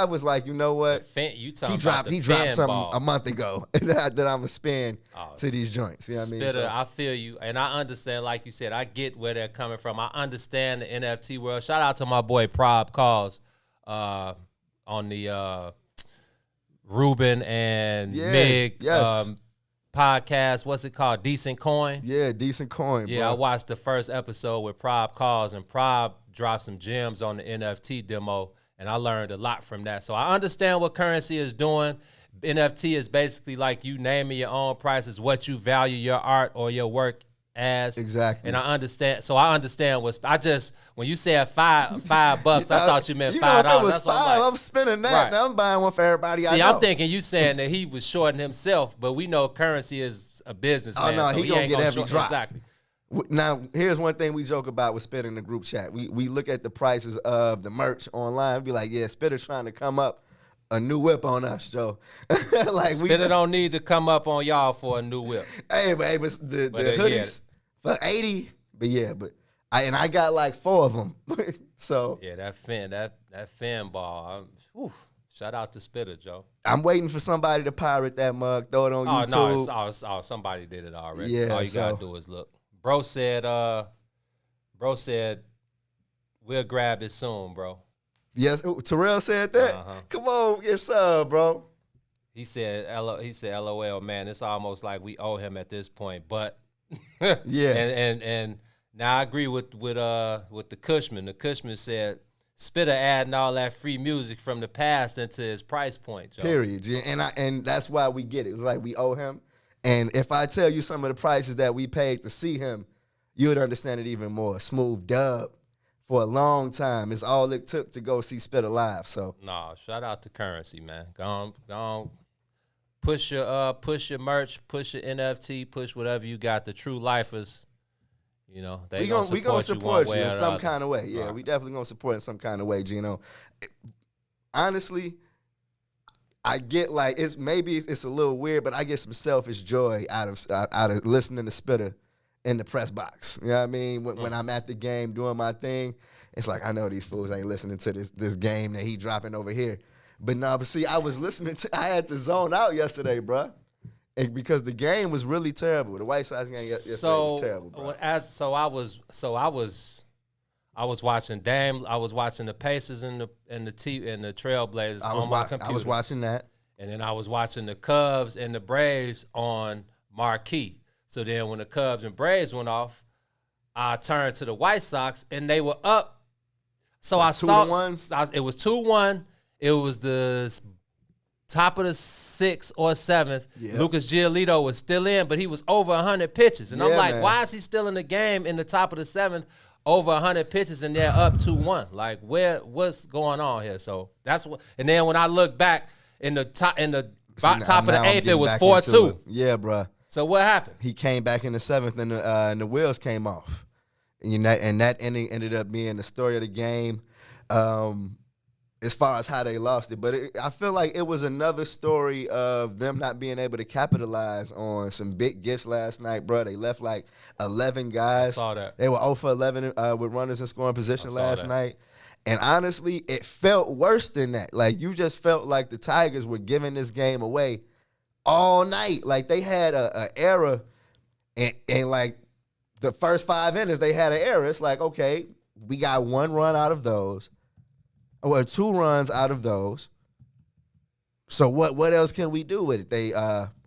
was like, you know what? He dropped something a month ago that I'm gonna spend to these joints. You know what I mean? Spitter, I feel you, and I understand. Like you said, I get where they're coming from. I understand the NFT world. Shout out to my boy Prob Calls on the Ruben and Mig podcast. What's it called? Decent Coin. Yeah, Decent Coin. Yeah, bro. I watched the first episode with Prob Calls, and Prob dropped some gems on the NFT demo, and I learned a lot from that. So I understand what Currency is doing. NFT is basically like you naming your own price is what you value your art or your work as. Exactly. And I understand. So I understand when you said $5, I thought you meant $5. If it was $5, I'm spending that. Right. Now I'm buying one for everybody. See, I'm thinking you saying that he was shorting himself, but we know Currency is a business man. No, so he gonna get every drop. Exactly. Now, here's one thing we joke about with Spitter in the group chat. We look at the prices of the merch online and be like, yeah, Spitter trying to come up a new whip on us, Joe. Like Spitter don't need to come up on y'all for a new whip. Hey, but the hoodies for $80. But I got like 4 of them. So yeah, that fin ball. Shout out to Spitter, Joe. I'm waiting for somebody to pirate that mug, throw it on YouTube. No, somebody did it already. Yeah, all you gotta do is look. Bro said we'll grab it soon, bro. Yes, Terrell said that. Come on, yes sir, bro. He said, LOL, man. It's almost like we owe him at this point, but yeah. And now I agree with the Cushman. The Cushman said Spitter adding all that free music from the past into his price point, Joe. Period. And that's why we get it. It's like we owe him. And if I tell you some of the prices that we paid to see him, you would understand it even more. Smooth Dub for a long time. It's all it took to go see Spitter live. So shout out to Currency, man. Go on. Push your merch, push your NFT, push whatever you got. The True Lifers, we gonna support you in some kind of way. Yeah, we definitely gonna support in some kind of way, Gino. Honestly, I get like it's a little weird, but I get some selfish joy out of listening to Spitter in the press box. You know what I mean? When I'm at the game doing my thing, it's like I know these fools ain't listening to this game that he dropping over here. But see, I had to zone out yesterday, bro. And because the game was really terrible. The White Sox game yesterday was terrible, bro. I was watching I was watching the Pacers and the Trailblazers on my computer. I was watching that. And then I was watching the Cubs and the Braves on Marquee. So then when the Cubs and Braves went off, I turned to the White Sox and they were up. So I saw it was 2-1. It was the top of the 6th or 7th. Yep. Lucas Giolito was still in, but he was over 100 pitches. And I'm like, man, why is he still in the game in the top of the 7th? Over 100 pitches and they're up 2-1. Like, what's going on here? So that's what. And then when I look back in the top of the 8th, it was 4-2. Yeah, bro. So what happened? He came back in the 7th, and the wheels came off, and that ending ended up being the story of the game, as far as how they lost it. But I feel like it was another story of them not being able to capitalize on some big gifts last night, bro. They left like 11 guys. I saw that. They were 0 for 11 with runners in scoring position last night. And honestly, it felt worse than that. Like, you just felt like the Tigers were giving this game away all night. Like, they had an error, and like the first 5 innings, they had an error. It's like, okay, we got 1 run out of those. Well, 2 runs out of those. So what else can we do with it? They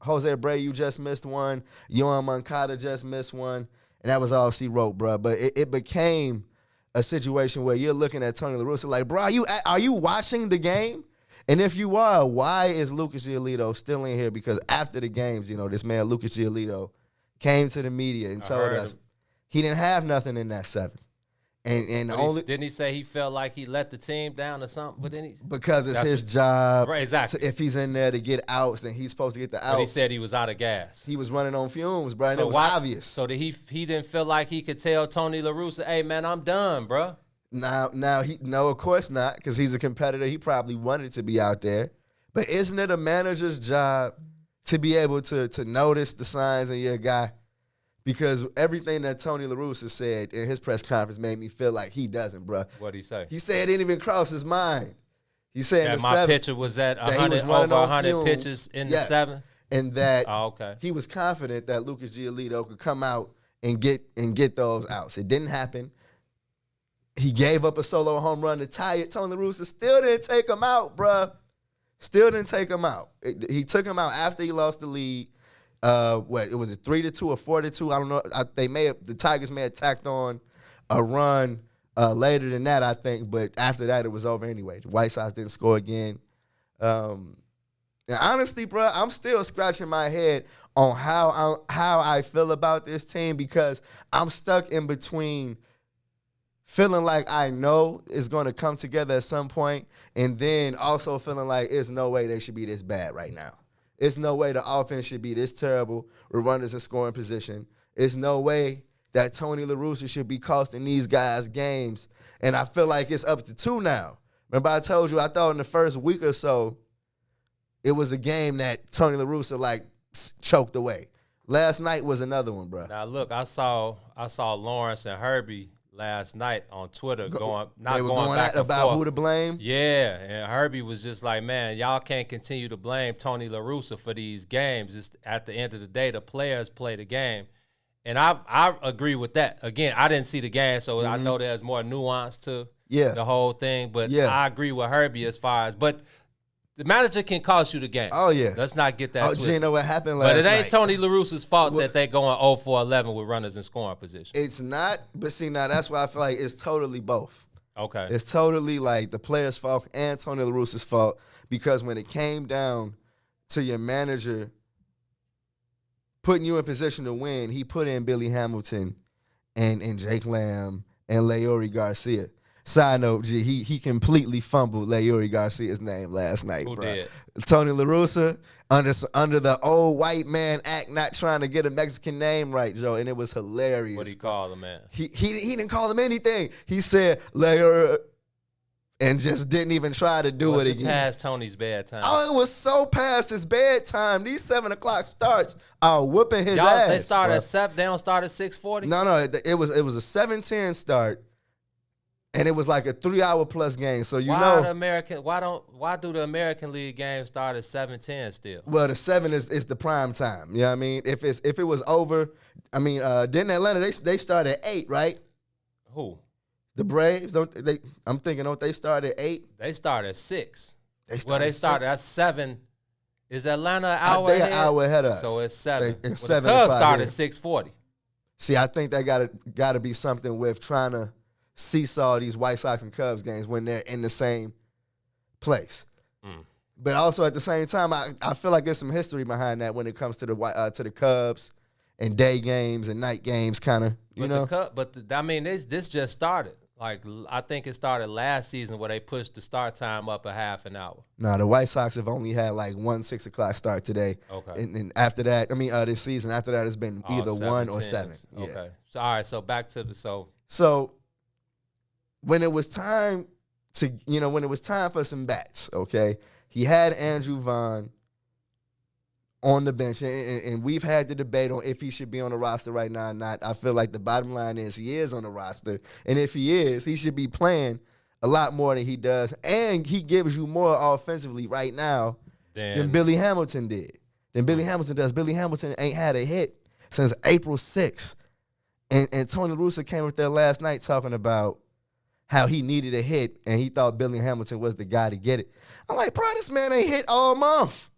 Jose Abreu just missed 1. Yohan Moncada just missed 1. And that was all she wrote, bro. But it became a situation where you're looking at Tony La Russa like, bro, are you watching the game? And if you are, why is Lucas Giolito still in here? Because after the games, this man, Lucas Giolito, came to the media and told us he didn't have nothing in that 7th. And didn't he say he felt like he let the team down or something? But then because it's his job. Right, exactly. If he's in there to get outs, then he's supposed to get the outs. But he said he was out of gas. He was running on fumes, bro. And it was obvious. So he didn't feel like he could tell Tony La Russa, "Hey man, I'm done, bro." No, of course not, because he's a competitor. He probably wanted to be out there. But isn't it a manager's job to be able to notice the signs in your guy? Because everything that Tony La Russa said in his press conference made me feel like he doesn't, bro. What'd he say? He said it didn't even cross his mind. He said that my pitcher was at 100 over 100 pitches in the 7th, and that he was confident that Lucas Giolito could come out and get those outs. It didn't happen. He gave up a solo home run to tie it. Tony La Russa still didn't take him out, bro. Still didn't take him out. He took him out after he lost the lead. It was a 3-2 or 4-2. I don't know. The Tigers may have tacked on a run later than that, I think. But after that, it was over anyway. The White Sox didn't score again. And honestly, bro, I'm still scratching my head on how I feel about this team, because I'm stuck in between feeling like I know it's going to come together at some point, and then also feeling like there's no way they should be this bad right now. It's no way the offense should be this terrible with runners in scoring position. It's no way that Tony La Russa should be costing these guys games. And I feel like it's up to 2 now. Remember I told you I thought in the first week or so it was a game that Tony La Russa like choked away. Last night was another one, bro. Now look, I saw Lawrence and Herbie last night on Twitter going back and about forth. Who to blame. Yeah, and Herbie was just like, man, y'all can't continue to blame Tony La Russa for these games. It's, at the end of the day, the players play the game. And I agree with that. Again, I didn't see the game, so I know there's more nuance to the whole thing. But I agree with Herbie as far as, but the manager can cost you the game. Oh, yeah. Let's not get that twisted. You know what happened last night. But it ain't night. Tony La Russa's fault that they going 0 for 11 with runners in scoring position. It's not, but see, now that's why I feel like it's totally both. Okay. It's totally like the player's fault and Tony La Russa's fault, because when it came down to your manager putting you in position to win, he put in Billy Hamilton and Jake Lamb and Leori Garcia. Side note, G, he completely fumbled Leori Garcia's name last night, Who bro. did? Tony La Russa, under the old white man act, not trying to get a Mexican name right, Joe, and it was hilarious. What he call him, man? He didn't call him anything. He said Leori and just didn't even try to do it again. Past Tony's bedtime. Oh, it was so past his bedtime. These 7 o'clock starts are whooping his ass. They start bro. at 7. They don't start at 6:40. No, it was a 7:10 start. And it was like a 3-hour plus game. So why do the American League games start at 7:10 still? Well, the 7 is the prime time. You know what I mean? If it was over, I mean, didn't Atlanta they start at 8, right? Who? The Braves, don't they? I'm thinking, don't they start at 8? They start at 6. They start at 7. Is Atlanta an hour ahead? They an hour ahead of us. So it's 7. It's the 7 Cubs start here. at 6:40. See, I think that gotta be something with trying to seesaw these White Sox and Cubs games when they're in the same place. But also at the same time, I feel like there's some history behind that when it comes to the Cubs and day games and night games, kind of. I mean, this just started. Like, I think it started last season where they pushed the start time up a half an hour. No, the White Sox have only had like 1 6 o'clock start today. Okay. And after that, this season, after that, it's been either 1 or 7. Yeah. Okay. So, all right, so back to the So when it was time for some bats, okay, he had Andrew Vaughn on the bench, and we've had the debate on if he should be on the roster right now or not. I feel like the bottom line is he is on the roster, and if he is, he should be playing a lot more than he does, and he gives you more offensively right now than Billy Hamilton did. Than Billy Hamilton does. Billy Hamilton ain't had a hit since April 6th, and Tony La Russa came up there last night talking about how he needed a hit, and he thought Billy Hamilton was the guy to get it. I'm like, bro, this man ain't hit all month.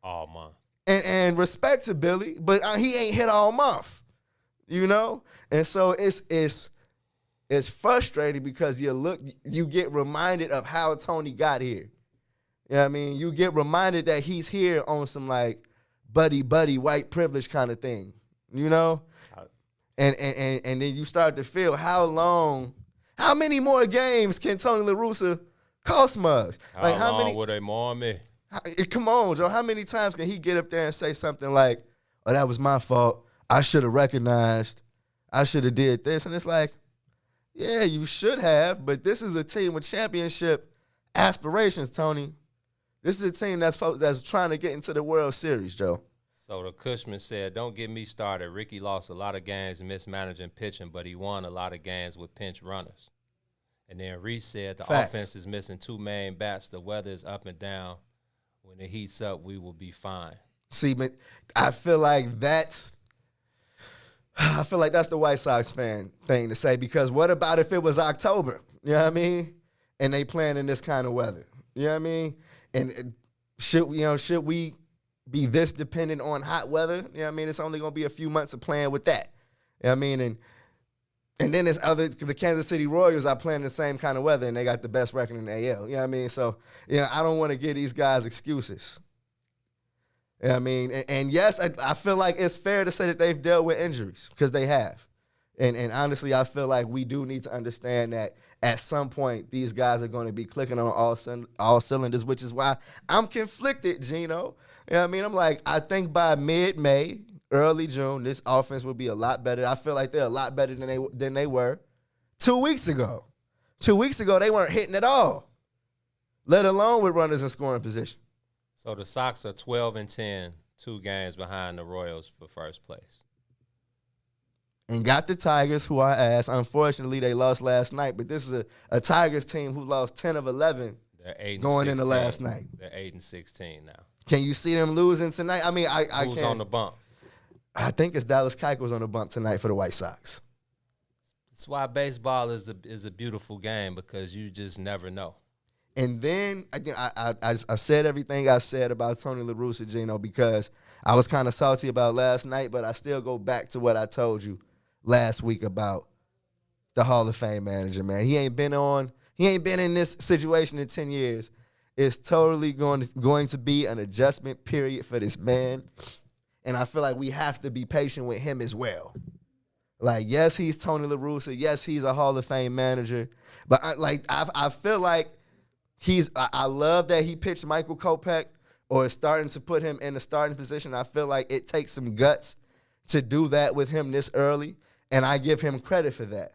All month. And respect to Billy, but he ain't hit all month, you know? And so it's frustrating because you get reminded of how Tony got here. You know what I mean? You get reminded that he's here on some like buddy white privilege kind of thing, you know? And then you start to feel how many more games can Tony La Russa cost Muggs? How long will they more me? Come on, Joe. How many times can he get up there and say something like, "Oh, that was my fault. I should have recognized. I should have did this." And it's like, yeah, you should have, but this is a team with championship aspirations, Tony. This is a team that's trying to get into the World Series, Joe. So the Cushman said, "Don't get me started. Ricky lost a lot of games mismanaging pitching, but he won a lot of games with pinch runners." And then Reese said, "The offense is missing 2 main bats. The weather is up and down. When it heats up, we will be fine." See, but I feel like that's the White Sox fan thing to say, because what about if it was October? You know what I mean? And they playing in this kind of weather. You know what I mean? And should we be this dependent on hot weather? You know what I mean? It's only going to be a few months of playing with that. You know what I mean? And then the Kansas City Royals are playing the same kind of weather, and they got the best record in the AL. You know what I mean? So, I don't want to give these guys excuses. You know what I mean? And yes, I feel like it's fair to say that they've dealt with injuries, because they have. And honestly, I feel like we do need to understand that at some point these guys are going to be clicking on all cylinders, which is why I'm conflicted, Gino. You know what I mean? I'm like, I think by mid-May, early June, this offense will be a lot better. I feel like they're a lot better than they were 2 weeks ago. 2 weeks ago, they weren't hitting at all, let alone with runners in scoring position. So the Sox are 12-10, 2 games behind the Royals for first place. And got the Tigers, who are ass. Unfortunately, they lost last night, but this is a Tigers team who lost 10 of 11 going into last night. They're 8-16 now. Can you see them losing tonight? I mean, I Who's can't. on the bump? I think it's Dallas Keuchel's on the bump tonight for the White Sox. That's why baseball is a beautiful game, because you just never know. And then, again, I said everything I said about Tony La Russa, Gino, because I was kind of salty about last night, but I still go back to what I told you last week about the Hall of Fame manager, man. He ain't been in this situation in 10 years. It's totally going to be an adjustment period for this man. And I feel like we have to be patient with him as well. Like, yes, he's Tony La Russa. Yes, he's a Hall of Fame manager. But I feel like I love that he pitched Michael Kopech, or is starting to put him in a starting position. I feel like it takes some guts to do that with him this early, and I give him credit for that.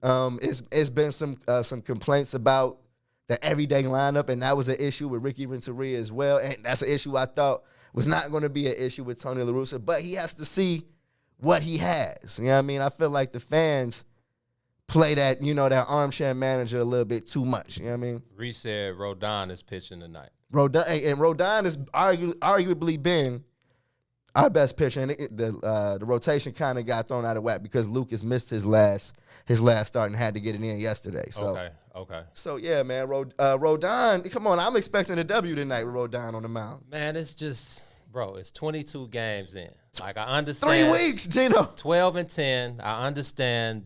It's been some complaints about the everyday lineup, and that was an issue with Ricky Renteria as well, and that's an issue I thought was not going to be an issue with Tony La Russa, but he has to see what he has. You know what I mean? I feel like the fans play that, that armchair manager a little bit too much. You know what I mean? Reese said Rodon is pitching tonight. Rodon has arguably been our best pitcher, and the rotation kind of got thrown out of whack because Lucas missed his last start and had to get it in yesterday. So, okay. So yeah, man, Rodon, come on, I'm expecting a W tonight with Rodon on the mound. Man, it's just, bro, it's 22 games in. Like, I understand. 3 weeks, Gino. 12-10. I understand.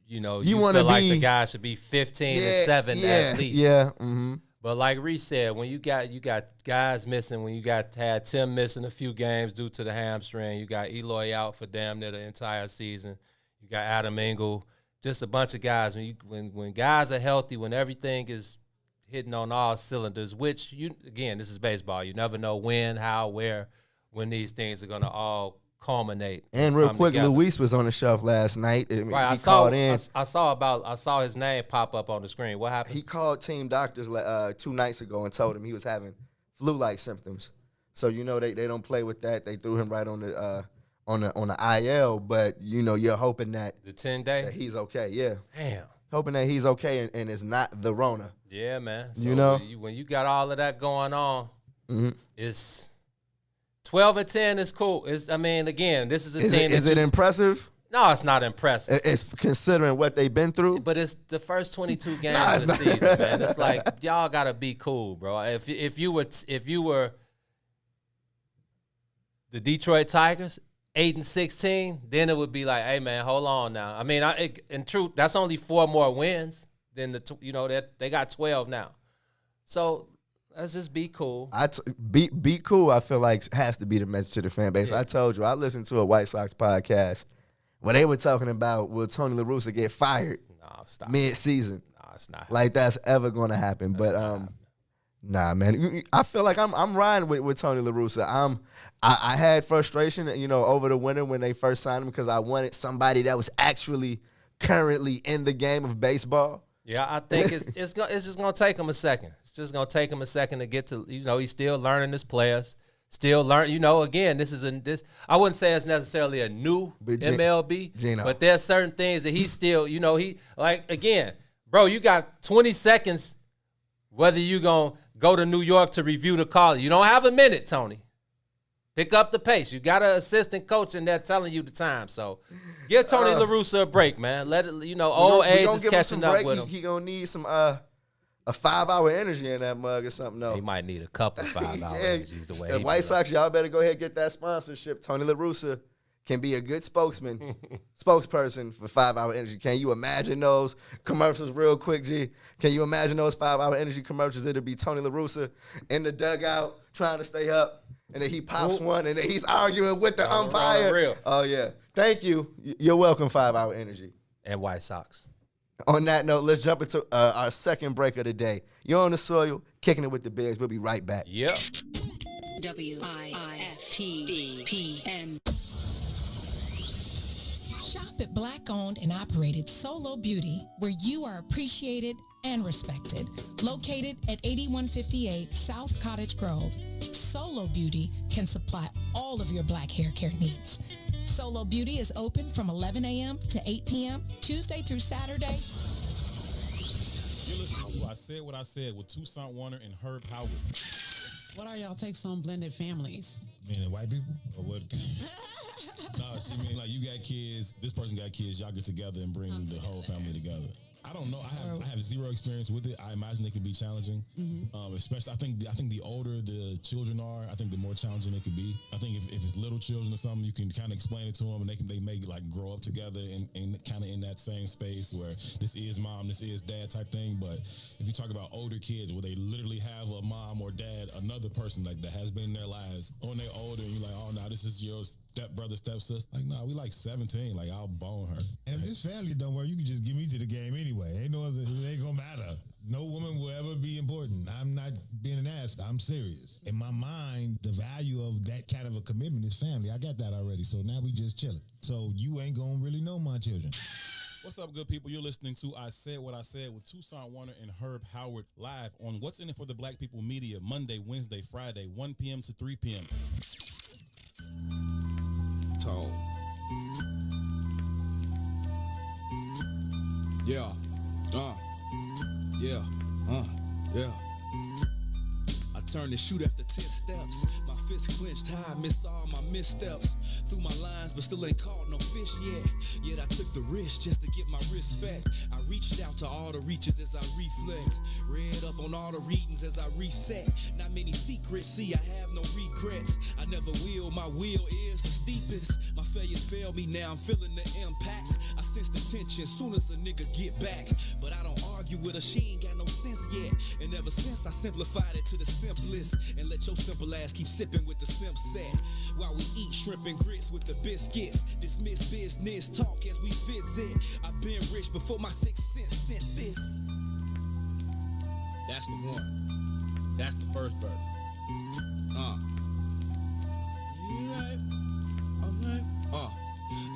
You feel like the guy should be 15-7 at least. Yeah. Mm-hmm. But like Reese said, when you got guys missing, when you had Tim missing a few games due to the hamstring, you got Eloy out for damn near the entire season, you got Adam Engel, just a bunch of guys. When guys are healthy, when everything is hitting on all cylinders, which again, this is baseball. You never know when, how, where, when these things are gonna all culminate. And real quick, together. Luis was on the shelf last night. Right, he called in. I saw his name pop up on the screen. What happened? He called team doctors 2 nights ago and told him he was having flu-like symptoms. So they don't play with that. They threw him right on the IL. But you're hoping that the 10-day that he's okay. Yeah. Damn. Hoping that he's okay and it's not the Rona. Yeah, man. So when you got all of that going on, mm-hmm. It's 12-10 is cool. Again, this is a team. Is it impressive? No, it's not impressive. It's considering what they've been through. But it's the first 22 games of the season, man. It's like, y'all gotta be cool, bro. If you were the Detroit Tigers, 8-16, then it would be like, hey man, hold on now. In truth, that's only 4 more wins than they got 12 now. So let's just be cool. Be cool, I feel like has to be the message to the fan base. Yeah. I told you, I listened to a White Sox podcast where they were talking about, will Tony La Russa get fired mid-season? No, it's not. Like that's ever going to happen. But nah, man. I feel like I'm riding with Tony La Russa. I had frustration, over the winter when they first signed him because I wanted somebody that was actually currently in the game of baseball. Yeah, I think it's just gonna take him a second. It's just gonna take him a second to get to he's still learning his players, still learn. Again, this I wouldn't say it's necessarily a new MLB, Gino. But there's certain things that he still again, bro. You got 20 seconds. Whether you gonna go to New York to review the call, you don't have a minute, Tony. Pick up the pace. You got an assistant coach in there telling you the time. So give Tony La Russa a break, man. Let it, old age is catching up with him. He gonna need some a 5-hour energy in that mug or something. No, he might need a couple 5-hour energies. The way the White Sox, y'all better go ahead and get that sponsorship. Tony La Russa can be a good spokesperson for 5-hour energy. Can you imagine those commercials real quick, G? Can you imagine those 5-hour energy commercials? It'll be Tony La Russa in the dugout trying to stay up. And then he pops one, and then he's arguing with the umpire. Real. Oh, yeah. Thank you. You're welcome, 5-hour energy. And White Sox. On that note, let's jump into our second break of the day. You're on the soil, kicking it with the Bigs. We'll be right back. Yep. WIIFTBP. Black-owned and operated Solo Beauty, where you are appreciated and respected. Located at 8158 South Cottage Grove, Solo Beauty can supply all of your black hair care needs. Solo Beauty is open from 11 a.m. to 8 p.m., Tuesday through Saturday. You're listening to I Said What I Said with Toussaint Warner and Herb Howard. What are y'all takes on blended families? Meaning white people? Or what? No, she mean like you got kids, this person got kids, y'all get together and bring the whole family together. I don't know. I have zero experience with it. I imagine it could be challenging. Especially, I think the older the children are, I think the more challenging it could be. I think if it's little children or something, you can kind of explain it to them, and they may like grow up together and kind of in that same space where this is mom, this is dad type thing. But if you talk about older kids where they literally have a mom or dad, another person like that has been in their lives, when they're older, and you're like, oh no, this is your stepbrother, stepsister. Like, nah, we like 17. Like, I'll bone her. And if this family don't work, you can just give me to the game anyway. Ain't no other, it ain't gonna matter. No woman will ever be important. I'm not being an ass. I'm serious. In my mind, the value of that kind of a commitment is family. I got that already. So now we just chilling. So you ain't gonna really know my children. What's up, good people? You're listening to I Said What I Said with Toussaint Warner and Herb Howard live on What's In It for the Black People Media, Monday, Wednesday, Friday, 1 p.m. to 3 p.m. Tone. Yeah. Yeah. I turn and shoot after 10 steps. My fist clenched high, miss all my missteps. Through my lines, but still ain't caught no fish yet. I took the risk just to get my respect. I reached out to all the reaches as I reflect. Read up on all the readings as I reset. Not many secrets, see, I have no regrets. I never will, my will is the steepest. My failures fail me, now I'm feeling the impact. I sense the tension soon as a nigga get back. But I don't argue with her, she ain't got no sense yet. And ever since I simplified it to the simplest. And let your simple ass keep sipping with the simp set. While we eat shrimp and grits with the biscuits. Dismiss business talk as we visit. I've been rich before my 6 cents sent this. That's the one. That's the first verse.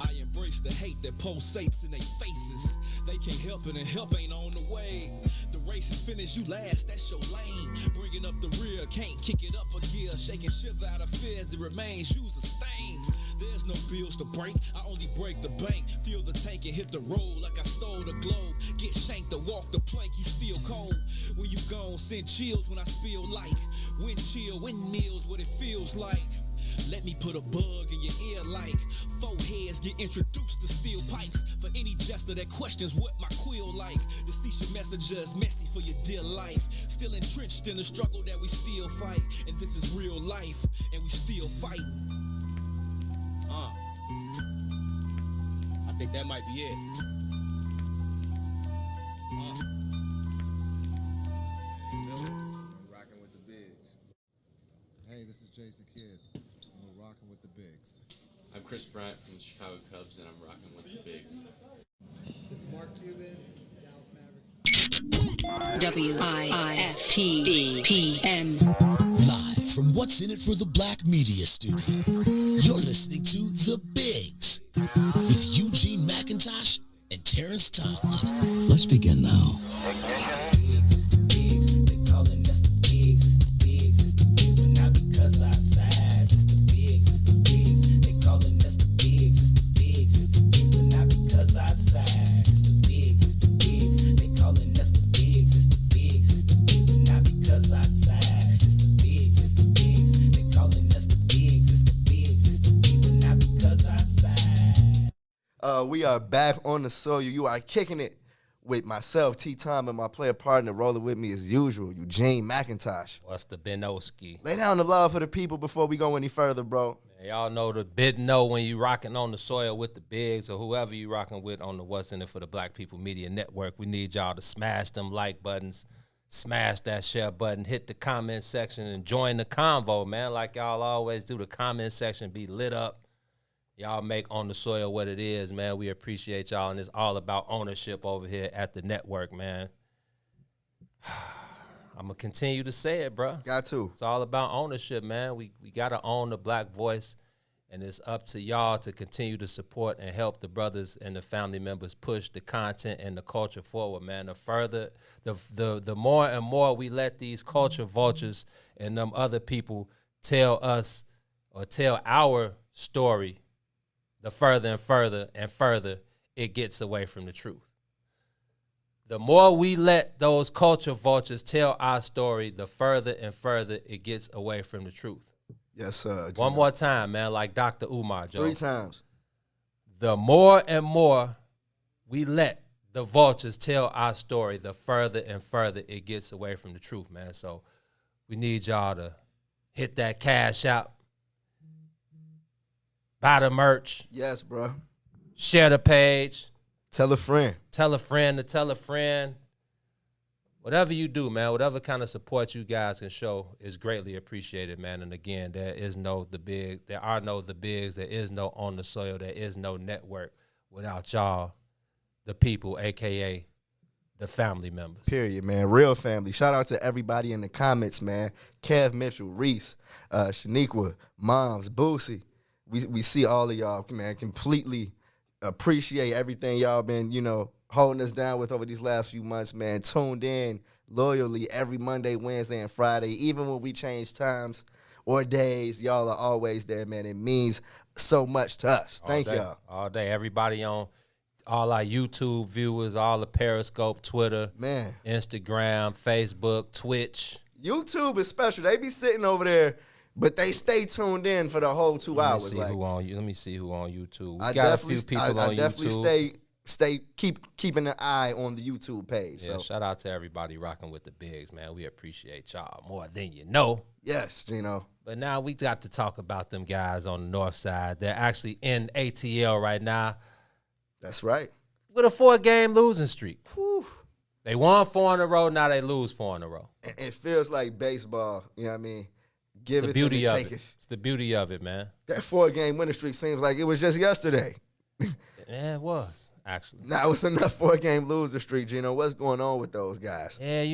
I embrace the hate that pulsates in their faces. They can't help it and help ain't on the way. The race is finished, you last, that's your lane. Bringing up the rear, can't kick it up a gear. Shaking shiver out of fears, it remains, use a stain. There's no bills to break, I only break the bank. Feel the tank and hit the road like I stole the globe. Get shanked or walk the plank, you still cold. When you gone, send chills when I spill light. Wind chill, windmills, what it feels like. Let me put a bug in your ear like 4 heads get introduced to steel pipes. For any jester that questions what my quill like. Deceased messengers messy for your dear life. Still entrenched in the struggle that we still fight. And this is real life, and we still fight. I think that might be it. Rocking with the bigs. Hey, this is Jason Kidd. We're rocking with the bigs. I'm Chris Bryant from the Chicago Cubs, and I'm rocking with the bigs. This is Mark Cuban, Dallas WIIFTBP. Live from What's In It for the Black Media Studio. You're listening to The Bigs with Eugene McIntosh and Terrence Tomlin. Let's begin now. We are back on the soil. You are kicking it with myself, T-Tom, and my player partner rolling with me as usual, Eugene McIntosh. What's the Benoski? Lay down the love for the people before we go any further, bro. Man, y'all know the bid no when you rocking on the soil with the bigs or whoever you rocking with on the What's In It for the Black People Media Network. We need y'all to smash them like buttons, smash that share button, hit the comment section, and join the convo, man. Like y'all always do, the comment section be lit up. Y'all make On the Soil what it is, man. We appreciate y'all, and it's all about ownership over here at the network, man. I'm going to continue to say it, bro. Got to. It's all about ownership, man. We got to own the black voice And it's up to y'all to continue to support and help the brothers and the family members push the content and the culture forward, man. The more and more we let these culture vultures and them other people tell us or tell our story, the further and further and further it gets away from the truth. The more we let those culture vultures tell our story, the further and further it gets away from the truth. Yes, sir. One more time, man, like Dr. Umar, Joe. 3 times. The more and more we let the vultures tell our story, the further and further it gets away from the truth, man. So we need y'all to hit that cash out, buy the merch. Yes, bro. Share the page. Tell a friend. Tell a friend to tell a friend. Whatever you do, man, whatever kind of support you guys can show is greatly appreciated, man. And again, there are no the bigs, there is no On the Soil, there is no network without y'all, the people, aka the family members. Period, man. Real family. Shout out to everybody in the comments, man. Kev Mitchell, Reese, Shaniqua, Moms, Boosie. We see all of y'all, man. Completely appreciate everything y'all been, holding us down with over these last few months, man. Tuned in loyally every Monday, Wednesday, and Friday. Even when we change times or days, y'all are always there, man. It means so much to us. Thank y'all. All day. Everybody on, all our YouTube viewers, all the Periscope, Twitter, man, Instagram, Facebook, Twitch. YouTube is special. They be sitting over there, but they stay tuned in for the whole 2 hours. Let me see who on YouTube. I got a few people on YouTube. I definitely keeping an eye on the YouTube page. Yeah, so shout out to everybody rocking with the bigs, man. We appreciate y'all more than you know. Yes, Gino. But now we got to talk about them guys on the north side. They're actually in ATL right now. That's right. With a 4-game losing streak. Whew. They won 4 in a row, now they lose 4 in a row. It feels like baseball, you know what I mean? It's the beauty of it. It's the beauty of it, man. That 4-game winning streak seems like it was just yesterday. Yeah, it was, actually. Now it's enough 4-game loser streak, Gino. What's going on with those guys? Yeah,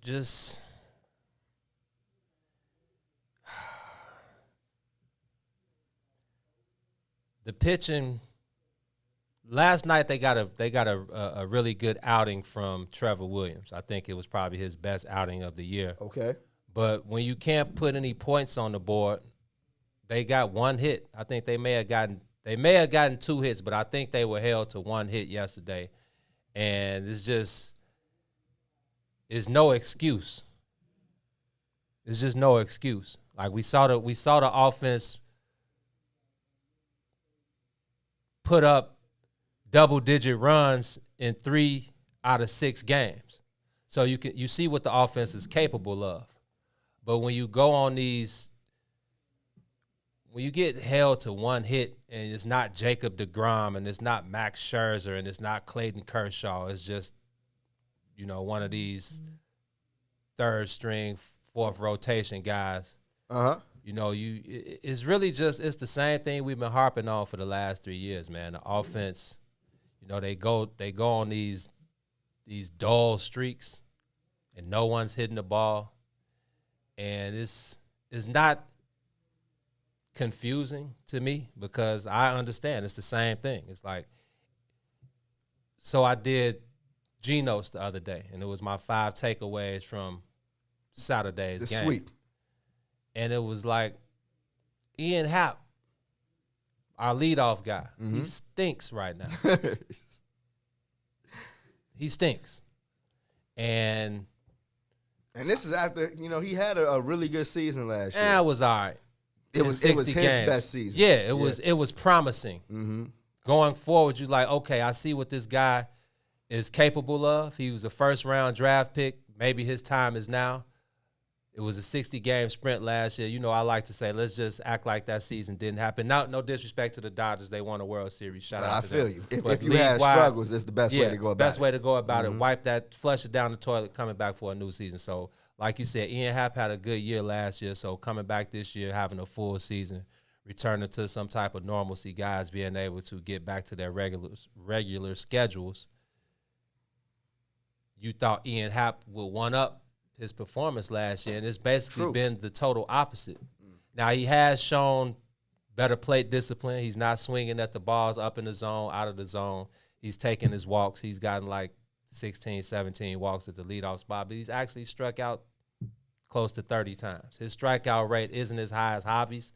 just the pitching. Last night they got a really good outing from Trevor Williams. I think it was probably his best outing of the year. Okay. But when you can't put any points on the board, they got 1 hit. I think they may have gotten 2 hits, but I think they were held to 1 hit yesterday. And it's no excuse. It's just no excuse. Like we saw the offense put up double-digit runs in 3 out of 6 games. So you see what the offense is capable of. But when you go on when you get held to 1 hit and it's not Jacob deGrom and it's not Max Scherzer and it's not Clayton Kershaw, it's just, one of these 3rd string, 4th rotation guys. Uh-huh. It's really it's the same thing we've been harping on for the last 3 years, man. The offense, they go on these dull streaks and no one's hitting the ball. And it's not confusing to me because I understand it's the same thing. It's like, so I did Geno's the other day, and it was my 5 takeaways from Saturday's game. Sweep. And it was like Ian Happ, our leadoff guy, he stinks right now. He stinks. And this is after, he had a really good season last year. Yeah, it was all right. It was his best season. Yeah, it was promising. Mm-hmm. Going forward, you're like, okay, I see what this guy is capable of. He was a 1st-round draft pick. Maybe his time is now. It was a 60-game sprint last year. I like to say, let's just act like that season didn't happen. No disrespect to the Dodgers. They won a World Series. Shout out to them. I feel you. If you had struggles, it's the best way to go about it. Best way to go about it. Wipe that, flush it down the toilet, coming back for a new season. So, like you said, Ian Happ had a good year last year. So, coming back this year, having a full season, returning to some type of normalcy, guys being able to get back to their regular schedules. You thought Ian Happ would one-up his performance last year, and it's basically been the total opposite. Now, he has shown better plate discipline. He's not swinging at the balls up in the zone, out of the zone. He's taking his walks. He's gotten like 16, 17 walks at the leadoff spot, but he's actually struck out close to 30 times. His strikeout rate isn't as high as Javi's,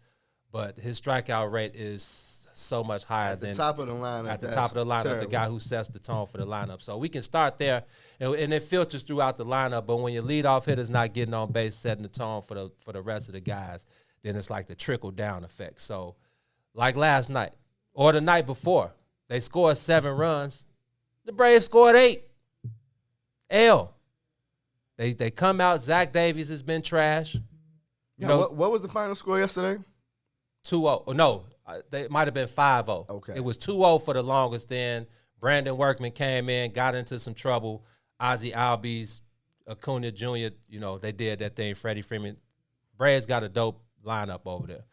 but his strikeout rate is so much higher at the than top of the lineup. At the top of the lineup, terrible. the guy who sets the tone for the lineup. So we can start there, and it filters throughout the lineup. But when your leadoff hitter's not getting on base, setting the tone for the rest of the guys, then it's like the trickle down effect. So, like last night or the night before, they scored 7 runs. The Braves scored 8. They come out. Zach Davies has been trash. What was the final score yesterday? 2-0. No, they might have been 5-0. Okay. It was 2-0 for the longest. Then Brandon Workman came in, got into some trouble. Ozzie Albies, Acuna Jr., they did that thing. Freddie Freeman. Braves got a dope lineup over there.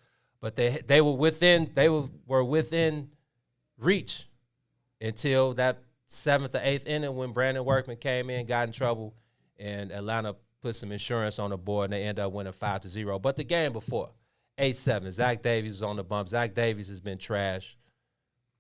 But they were within reach until that 7th or 8th inning when Brandon Workman came in, got in trouble, and Atlanta put some insurance on the board, and they ended up winning 5-0. But the game before, 8-7, Zach Davies is on the bump. Zach Davies has been trash.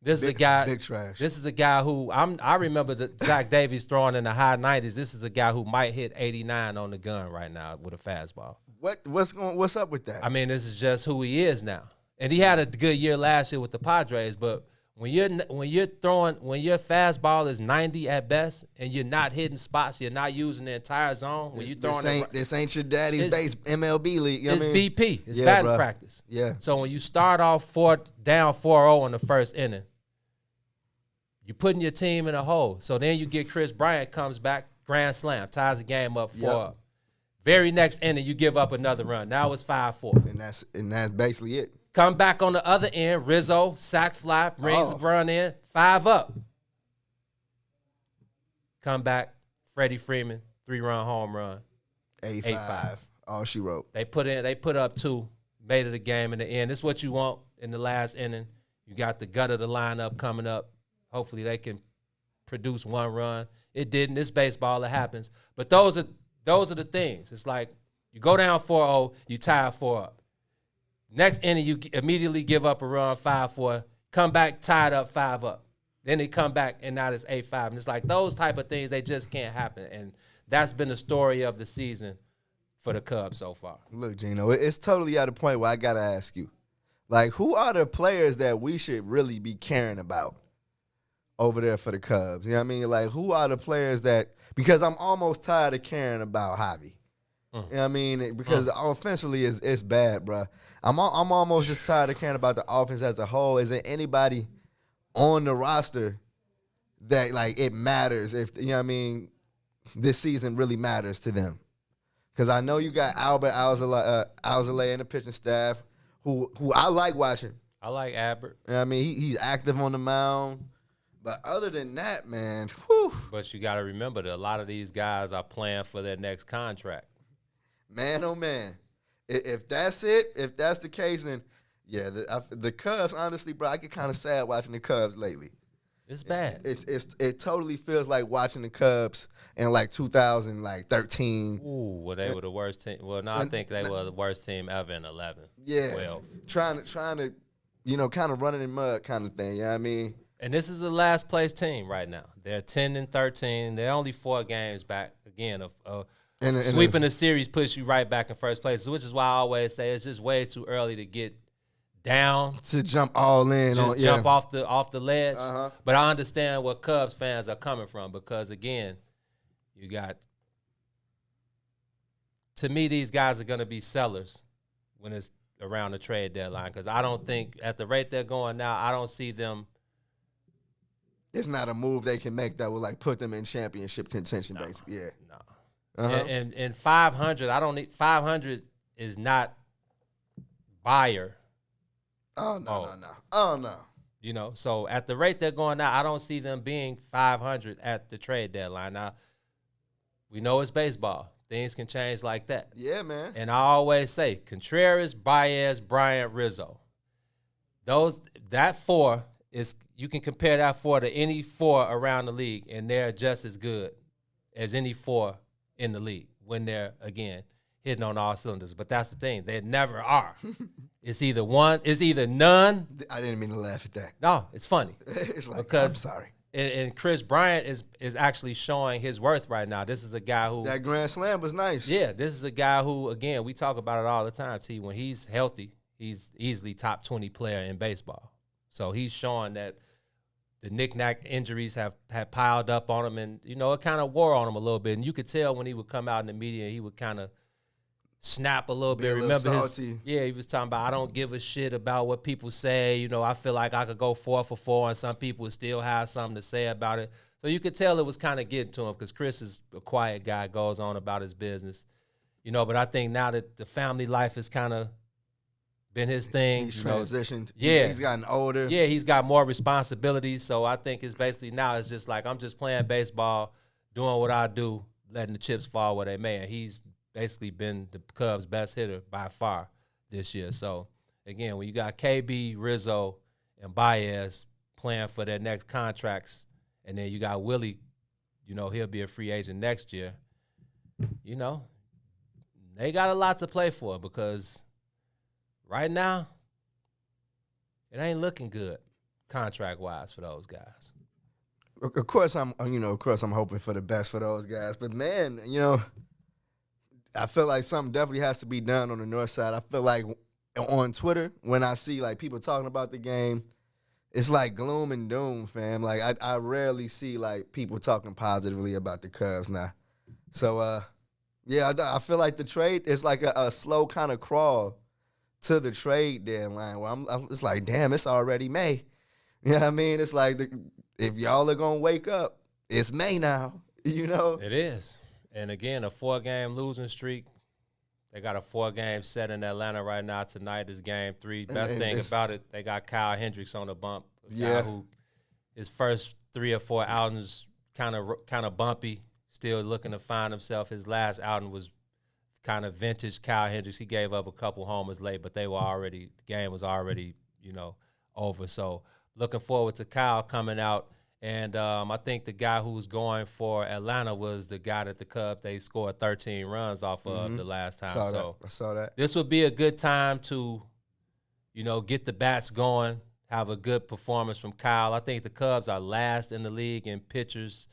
This is a guy. Big trash. This is a guy who I remember Zach Davies throwing in the high 90s. This is a guy who might hit 89 on the gun right now with a fastball. What's up with that? I mean, this is just who he is now. And he had a good year last year with the Padres, but when your fastball is 90 at best and you're not hitting spots, you're not using the entire zone. When you throwing this ain't your daddy's base MLB league. You know it's what I mean? BP. It's Yeah, batting bro. practice. Yeah. So when you start off down 4-0 in the first inning, you're putting your team in a hole. So then you get Chris Bryant comes back, grand slam, ties the game up 4-up. Very next inning, you give up another run. Now it's 5-4. And that's basically it. Come back on the other end, Rizzo, sack fly, brings the run in, 5-up. Come back, Freddie Freeman, 3-run home run. 8-5. All she wrote. They put up 2, made it a game in the end. This is what you want in the last inning. You got the gut of the lineup coming up. Hopefully they can produce 1 run. It didn't. This baseball, it happens. But those are the things. It's like you go down 4-0, you tie 4-up. Next inning, you immediately give up a run, 5-4, come back tied up 5-up. Then they come back, and now it's 8-5. And it's like those type of things, they just can't happen. And that's been the story of the season for the Cubs so far. Look, Gino, it's totally at a point where I got to ask you, like, who are the players that we should really be caring about over there for the Cubs? You know what I mean? Like, who are the players that – because I'm almost tired of caring about Javi. You know what I mean? Because offensively, it's bad, bro. I'm almost just tired of caring about the offense as a whole. Is there anybody on the roster that, like, it matters if, you know what I mean, this season really matters to them? Because I know you got Albert Alzolay in the pitching staff who I like watching. I like Albert. You know what I mean? He's active on the mound. But other than that, man, whew. But you got to remember that a lot of these guys are playing for their next contract. Man, oh, man. If that's it, if that's the case, then, yeah, the Cubs, honestly, bro, I get kind of sad watching the Cubs lately. It's bad. It totally feels like watching the Cubs in, like, 2013. Ooh, well, they were the worst team. Well, no, I think they were the worst team ever in 11. Yeah. 12. Trying to, you know, kind of running in mud kind of thing, you know what I mean? And this is the last place team right now. They're 10-13. They're only 4 games back, again, of sweeping the series puts you right back in first place, which is why I always say it's just way too early to get down. To jump all in. Jump off the ledge. Uh-huh. But I understand where Cubs fans are coming from because, again, you got – to me, these guys are going to be sellers when it's around the trade deadline because I don't think – at the rate they're going now, I don't see them – it's not a move they can make that will, like, put them in championship contention, basically. Yeah. No. Uh-huh. And 500, I don't need 500 is not buyer. Oh no. Oh no. You know, so at the rate they're going now, I don't see them being 500 at the trade deadline. Now, we know it's baseball. Things can change like that. Yeah, man. And I always say Contreras, Baez, Bryant, Rizzo. That 4 is you can compare that 4 to any 4 around the league, and they're just as good as any 4 in the league when they're, again, hitting on all cylinders. But that's the thing. They never are. It's either one. It's either none. I didn't mean to laugh at that. No, it's funny. It's like, because I'm sorry. And Chris Bryant is actually showing his worth right now. This is a guy who... That grand slam was nice. Yeah, this is a guy who, again, we talk about it all the time, T. When he's healthy, he's easily top 20 player in baseball. So he's showing that the knick-knack injuries have piled up on him, and, you know, it kind of wore on him a little bit. And you could tell when he would come out in the media, he would kind of snap a little bit. Remember he was talking about, I don't give a shit about what people say. You know, I feel like I could go 4 for 4, and some people would still have something to say about it. So you could tell it was kind of getting to him because Chris is a quiet guy, goes on about his business. You know, but I think now that the family life has kind of been his thing. He's transitioned. Yeah. He's gotten older. Yeah, he's got more responsibilities. So I think it's basically now it's just like I'm just playing baseball, doing what I do, letting the chips fall where they may. And he's basically been the Cubs' best hitter by far this year. So, again, when you got KB, Rizzo, and Baez playing for their next contracts, and then you got Willie, you know, he'll be a free agent next year, you know, they got a lot to play for because right now it ain't looking good contract-wise for those guys. Of course, I'm hoping for the best for those guys. But, man, you know, I feel like something definitely has to be done on the north side. I feel like on Twitter, when I see, like, people talking about the game, it's like gloom and doom, fam. Like, I rarely see, like, people talking positively about the Cubs now. So, yeah, I feel like the trade is like a slow kind of crawl to the trade deadline where it's like, damn, it's already May. You know what I mean? It's like, if y'all are going to wake up, it's May now, you know? It is. And again, a 4-game losing streak. They got a 4-game set in Atlanta right now. Tonight is game 3. Best thing about it, they got Kyle Hendricks on the bump. A guy who his first 3 or 4 outings kind of bumpy, still looking to find himself. His last outing was kind of vintage Kyle Hendricks. He gave up a couple homers late, but the game was already, you know, over. So looking forward to Kyle coming out. And I think the guy who was going for Atlanta was the guy that the Cubs, they scored 13 runs off of the last time. I saw that. This would be a good time to, you know, get the bats going, have a good performance from Kyle. I think the Cubs are last in the league in pitchers,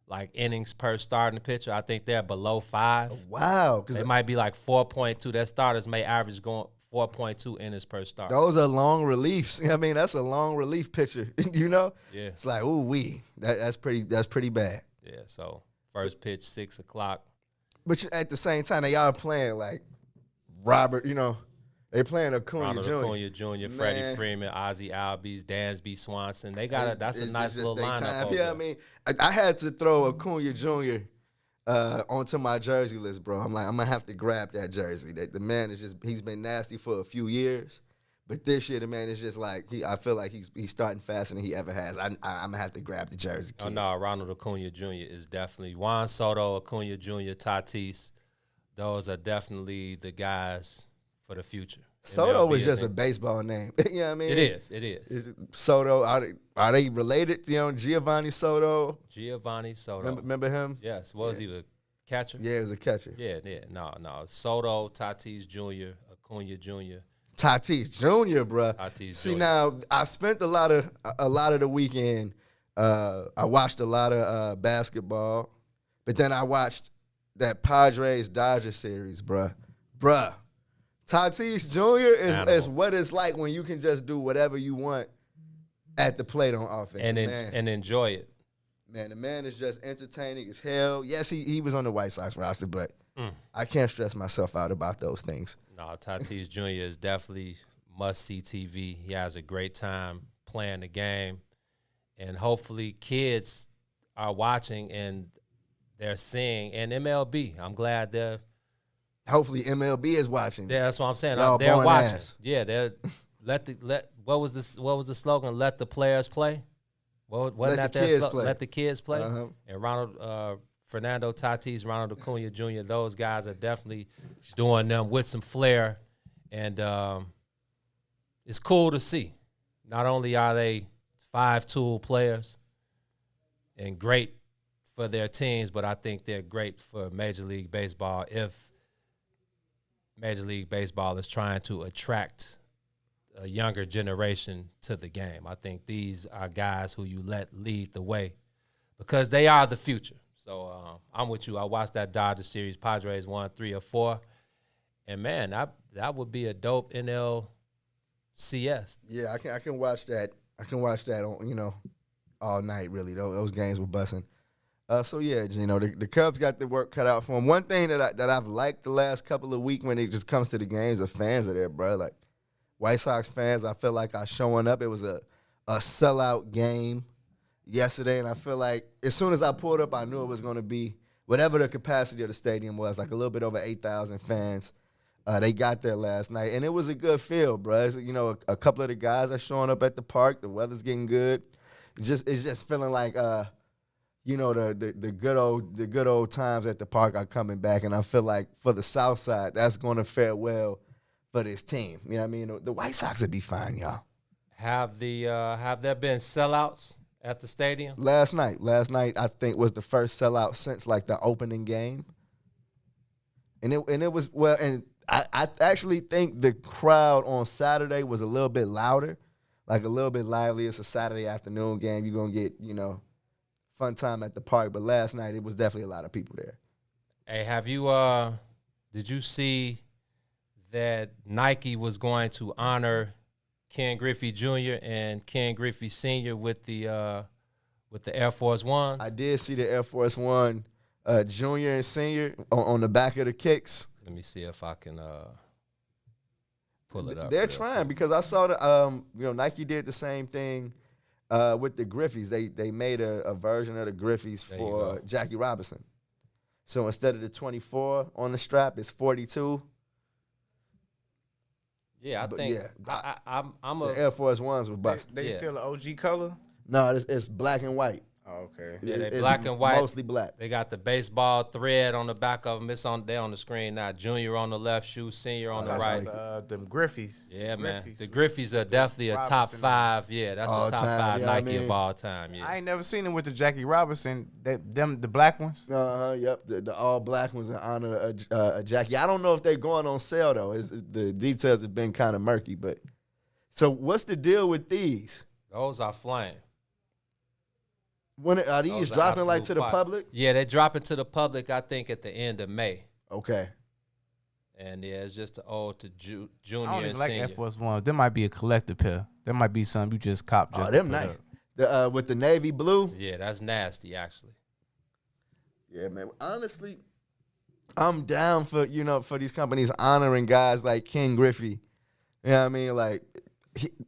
like innings per starting pitcher. I think they're below 5. Wow. They might be like 4.2. Their starters may average going 4.2 innings per start. Those are long reliefs. I mean, that's a long relief pitcher, you know? Yeah. It's like, that's pretty bad. Yeah, so first pitch, 6 o'clock. But at the same time, they are playing like Robert, you know, they playing Acuna Jr., Freddie Freeman, Ozzie Albies, Dansby Swanson. They got that's a nice little lineup over I mean, I had to throw Acuna Jr. Onto my jersey list, bro. I'm like, I'm gonna have to grab that jersey. The man is he's been nasty for a few years, but this year the man is just like I feel like he's starting faster than he ever has. I'm gonna have to grab the jersey. Kid. Oh no, Ronald Acuna Jr. is definitely Juan Soto, Acuna Jr., Tatis. Those are definitely the guys for the future. Soto was just a baseball name. You know what I mean? It is. Soto, are they related? You know, Giovanni Soto. Giovanni Soto. Remember him? Yes. Was he a catcher? Yeah, he was a catcher. Yeah. No. Soto, Tatis Jr., Acuna Jr. Tatis Jr., bro. Tatis See, Jr. now, I spent a lot of the weekend, I watched a lot of basketball, but then I watched that Padres-Dodgers series, bruh. Tatis Jr. is what it's like when you can just do whatever you want at the plate on offense. And enjoy it. Man, the man is just entertaining as hell. Yes, he was on the White Sox roster, but I can't stress myself out about those things. No, Tatis Jr. is definitely must-see TV. He has a great time playing the game. And hopefully kids are watching and they're seeing. And MLB, I'm glad they're – hopefully MLB is watching. Yeah, that's what I'm saying. Y'all they're watching. Ass. Yeah, they're what was the slogan? Let the players play. Let the kids play. And Fernando Tatis, Ronald Acuna Jr. Those guys are definitely doing them with some flair, and it's cool to see. Not only are they 5-tool players and great for their teams, but I think they're great for Major League Baseball if Major League Baseball is trying to attract a younger generation to the game. I think these are guys who you let lead the way because they are the future. So I'm with you. I watched that Dodgers series. Padres won 3 or 4. And, man, that would be a dope NLCS. Yeah, I can watch that. I can watch that on, all night, really. Those games were busting. So, yeah, Gino, the Cubs got the work cut out for them. One thing that I've liked the last couple of weeks when it just comes to the games, the fans are there, bro. Like, White Sox fans, I feel like are showing up. It was a sellout game yesterday, and I feel like as soon as I pulled up, I knew it was going to be whatever the capacity of the stadium was, like a little bit over 8,000 fans. They got there last night, and it was a good feel, bro. It's, a couple of the guys are showing up at the park. The weather's getting good. It's just feeling like, the good old times at the park are coming back, and I feel like for the South Side, that's going to fare well for this team. You know what I mean? The White Sox would be fine, y'all. Have there been sellouts at the stadium? Last night, I think, was the first sellout since like the opening game, and it was well. And I actually think the crowd on Saturday was a little bit louder, like a little bit lively. It's a Saturday afternoon game. You're gonna get fun time at the park. But last night it was definitely a lot of people there. Hey, did you see that Nike was going to honor Ken Griffey Jr. and Ken Griffey Sr. with the Air Force Ones? I did see the Air Force One Junior and Senior on the back of the kicks. Let me see if I can pull it up. They're trying because I saw the Nike did the same thing with the Griffies. They made a version of the Griffies for Jackie Robinson. So instead of the 24 on the strap, it's 42. Yeah, I'm the Air Force Ones were busting. They still an OG color? No, it's black and white. Oh, okay. Yeah, they black and white. Mostly black. They got the baseball thread on the back of them. They're on the screen now. Junior on the left shoe, Senior on the right. Them Griffies. Yeah, man. The Griffies are definitely a top 5. Yeah, that's a top 5 Nike of all time. Yeah. I ain't never seen them with the Jackie Robinson. The black ones. Yep. The all black ones in honor of Jackie. I don't know if they're going on sale though. The details have been kind of murky. But so what's the deal with these? Those are flame. When are these dropping like to the public? Yeah, they're dropping to the public, I think, at the end of May. Okay. And yeah, it's just the old to junior I don't and like senior. Air Force Ones. There might be a collector pair. There might be some you just cop just. Oh, them nice. With the navy blue. Yeah, that's nasty, actually. Yeah, man. Honestly, I'm down for these companies honoring guys like Ken Griffey. You know what I mean? Like,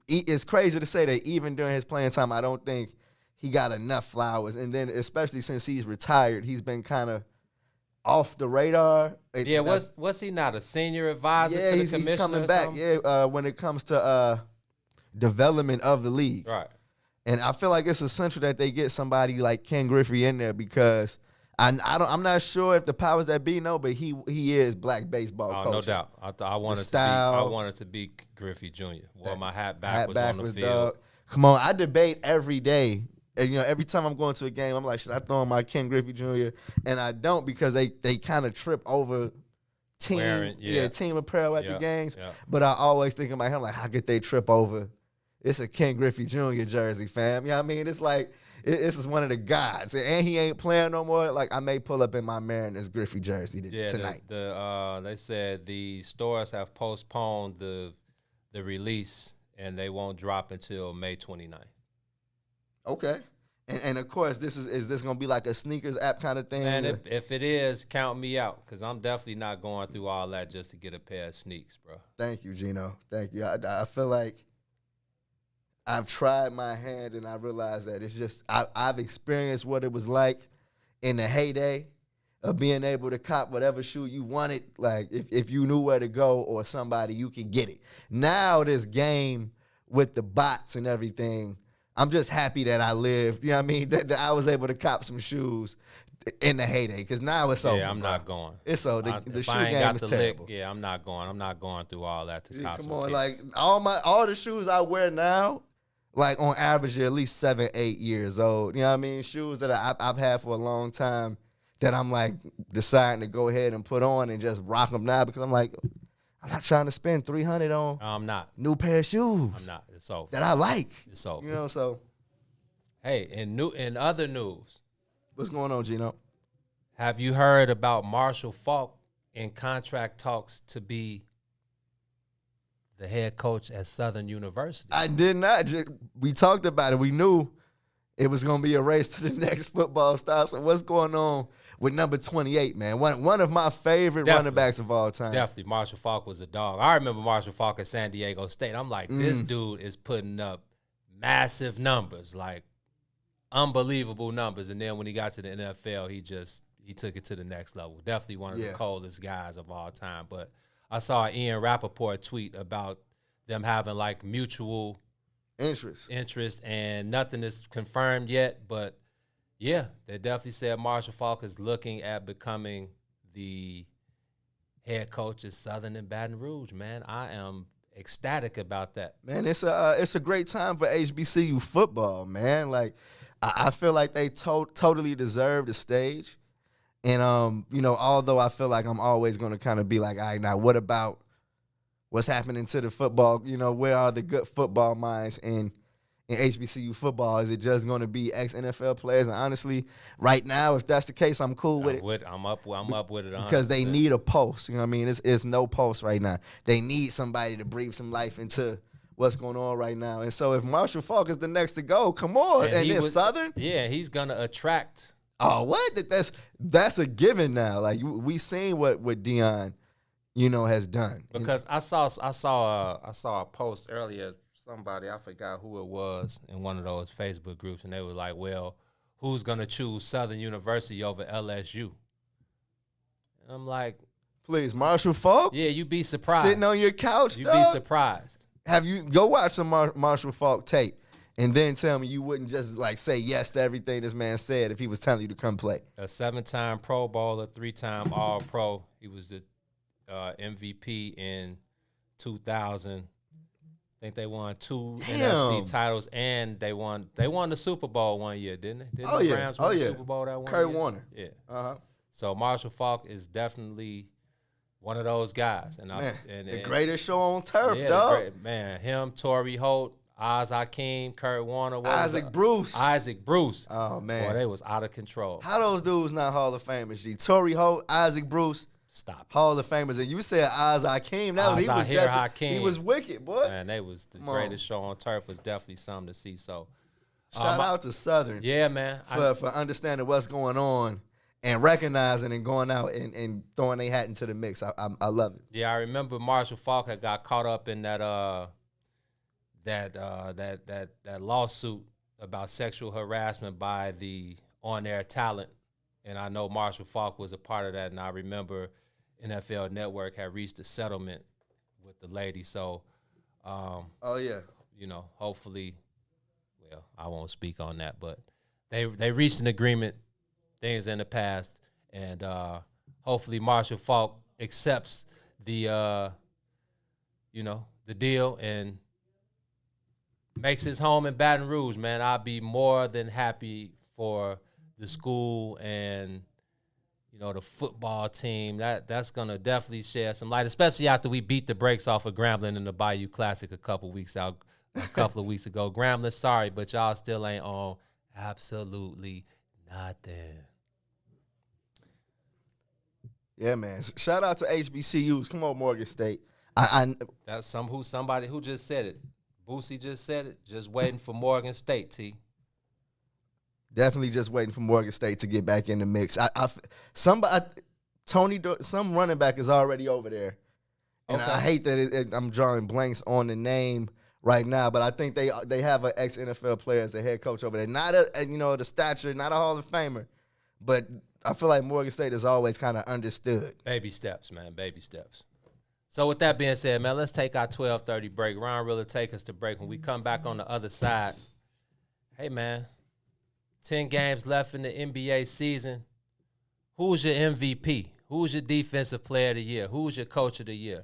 it's crazy to say that even during his playing time, I don't think he got enough flowers. And then especially since he's retired, he's been kind of off the radar. Yeah, was he not a senior advisor to the commissioner? He's coming back. Yeah, when it comes to development of the league. Right. And I feel like it's essential that they get somebody like Ken Griffey in there because I'm not sure if the powers that be know, but he is black baseball coach. No doubt. I wanted to be Griffey Jr. Wore my hat backwards on the field. Come on, I debate every day. And, every time I'm going to a game, I'm like, should I throw on my Ken Griffey Jr.? And I don't because they kind of trip over team apparel at the games. Yeah. But I always think in my head, I'm like, how could they trip over? It's a Ken Griffey Jr. jersey, fam. You know what I mean? It's like, this is one of the gods. And he ain't playing no more. Like, I may pull up in my Mariners Griffey jersey tonight. They said the stores have postponed the release, and they won't drop until May 29th. Okay. And of course, is this going to be like a sneakers app kind of thing? Man, if it is, count me out because I'm definitely not going through all that just to get a pair of sneaks, bro. Thank you, Gino. Thank you. I feel like I've tried my hand and I realized that it's just I've experienced what it was like in the heyday of being able to cop whatever shoe you wanted. Like if you knew where to go or somebody, you could get it. Now this game with the bots and everything, I'm just happy that I lived. You know what I mean? That I was able to cop some shoes in the heyday because now it's over. Yeah, I'm not going. It's over. The shoe game is terrible. I'm not going. I'm not going through all that to cop some Come on, kicks. like all the shoes I wear now, like on average, they're at least 7-8 years old. You know what I mean? Shoes that I've had for a long time that I'm like deciding to go ahead and put on and just rock them now because I'm like, I'm not trying to spend $300 on I'm not. new pair of shoes. I'm not. It's over. That I like. It's over. You know, so. Hey, in other news. What's going on, Gino? Have you heard about Marshall Faulk in contract talks to be the head coach at Southern University? I did not. We talked about it. We knew it was going to be a race to the next football star. So what's going on with number 28, man? One of my favorite running backs of all time. Definitely. Marshall Faulk was a dog. I remember Marshall Faulk at San Diego State. I'm like, this dude is putting up massive numbers, like unbelievable numbers. And then when he got to the NFL, he took it to the next level. Definitely one of the coldest guys of all time. But I saw an Ian Rappaport tweet about them having like mutual interest, and nothing is confirmed yet. But yeah, they definitely said Marshall Faulk is looking at becoming the head coach at Southern and Baton Rouge. Man, I am ecstatic about that. Man, it's a great time for HBCU football, man. Like I feel like they totally deserve the stage. And, you know, although I feel like I'm always going to kind of be like, all right, now what about what's happening to the football? You know, where are the good football minds in HBCU football? Is it just going to be ex-NFL players? And honestly, right now, if that's the case, I'm cool with it. I'm up with it 100%. Because they need a pulse. You know what I mean? It's no pulse right now. They need somebody to breathe some life into what's going on right now. And so if Marshall Faulk is the next to go, come on. And then Southern? Yeah, he's going to attract. Oh, what? That's a given now. Like we seen what Deion, you know, has done. Because I saw a post earlier. Somebody, I forgot who it was, in one of those Facebook groups, and they were like, "Well, who's gonna choose Southern University over LSU?" And I'm like, "Please, Marshall Faulk." Yeah, you'd be surprised. Sitting on your couch, you'd be surprised. Have you go watch some Marshall Faulk tape? And then tell me you wouldn't just like say yes to everything this man said if he was telling you to come play. A 7-time Pro Bowler, 3-time All-Pro. He was the MVP in 2000. I think they won 2 NFC titles, and they won the Super Bowl one year, didn't they? Didn't the Rams win the Super Bowl that one Kurt year? Warner. Yeah. So Marshall Faulk is definitely one of those guys. And the greatest show on turf, dog. Him, Torrey Holt, Oz Hakeem, Kurt Warner. Isaac Bruce. Oh, man. Boy, they was out of control. How those dudes not Hall of Famers, G? Torrey Holt, Isaac Bruce. Stop. Hall of Famers. And you said Oz Hakeem. He was wicked, boy. Man, they was the greatest show on turf. Was definitely something to see. So shout out to Southern. Yeah, man. For understanding what's going on and recognizing and going out and throwing their hat into the mix. I love it. Yeah, I remember Marshall Faulk had got caught up in that lawsuit about sexual harassment by the on-air talent. And I know Marshall Faulk was a part of that. And I remember NFL Network had reached a settlement with the lady. So, you know, hopefully, well, I won't speak on that, but they reached an agreement, things in the past, and hopefully Marshall Faulk accepts the deal and makes his home in Baton Rouge, man. I'll be more than happy for the school and, you know, the football team. That's going to definitely shed some light, especially after we beat the brakes off of Grambling in the Bayou Classic a couple of weeks ago. Grambling, sorry, but y'all still ain't on absolutely nothing. Yeah, man. Shout out to HBCUs. Come on, Morgan State. That's somebody who just said it. Boosie just said it. Just waiting for Morgan State, T. Definitely just waiting for Morgan State to get back in the mix. Some running back is already over there, and I hate that I'm drawing blanks on the name right now. But I think they have an ex-NFL player as a head coach over there. Not the stature, not a Hall of Famer, but I feel like Morgan State is always kind of understood. Baby steps, man. Baby steps. So with that being said, man, let's take our 12:30 break. Ron really take us to break. When we come back on the other side, hey, man, 10 games left in the NBA season. Who's your MVP? Who's your defensive player of the year? Who's your coach of the year?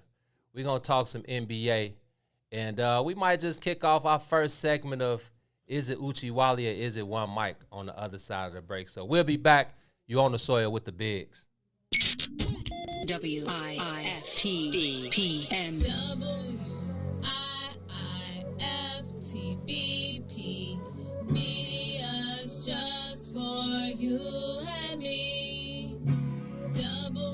We're going to talk some NBA. And we might just kick off our first segment of is it Uchiwali or is it One Mic on the other side of the break. So we'll be back. You on the soil with the Bigs. WIIFTBP. WIIFTBP. Media's just for you and me. WIIFTBP.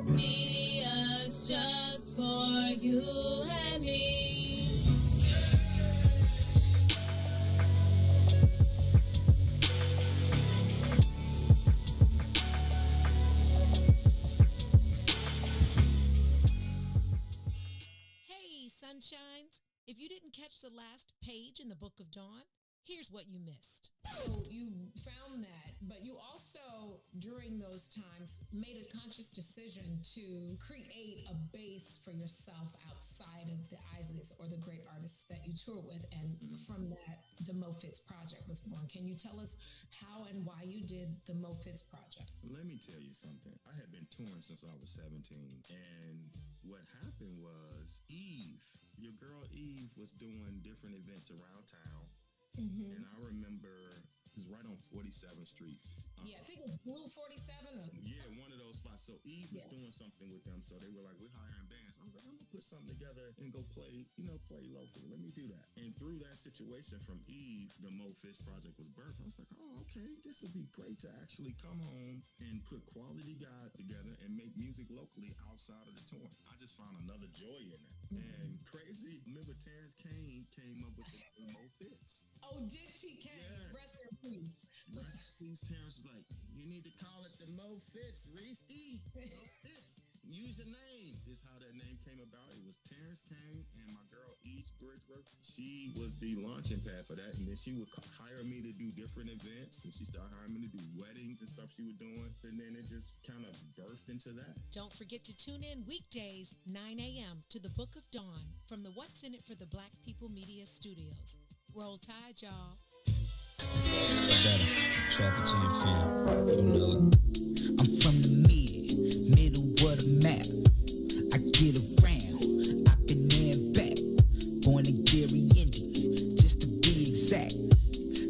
Media's just for you and me. Sunshines, if you didn't catch the last page in the Book of Dawn, here's what you missed. So you found that, but you also, during those times, made a conscious decision to create a base for yourself outside of the Isleys or the great artists that you tour with. And from that, the Mo Fitz Project was born. Can you tell us how and why you did the Mo Fitz Project? Let me tell you something. I had been touring since I was 17. And what happened was Eve, your girl Eve, was doing different events around town. And I remember it was right on 47th Street. Yeah, I think it was Blue 47 or yeah, one of those spots. So Eve was doing something with them. So they were like, we're hiring bands. I was like, I'm gonna put something together and go play, play local. Let me do that. And through that situation from Eve, the Mo Fitz Project was birthed. I was like, oh, okay, this would be great to actually come home and put quality guys together and make music locally outside of the touring. I just found another joy in it. And crazy, remember Terrence came up with the Mo Fitz. Oh, did TK? Yeah. Rest in peace. Rest in peace. Terrence was like, you need to call it the Mo Fitz, Reese. Mo Fitz. Use your name. This is how that name came about. It was Terrence Kane and my girl Eve Bridgeworth. She was the launching pad for that, and then she would hire me to do different events, and she started hiring me to do weddings and stuff she was doing, and then it just kind of birthed into that. Don't forget to tune in weekdays, 9 a.m. to the Book of Dawn from the What's in It for the Black People Media Studios. Roll Tide, y'all. Better. Traffic jam fam. You know it. I'm from the middle of the map. I get around. I've been there and back. Born in Gary, Indian, just to be exact.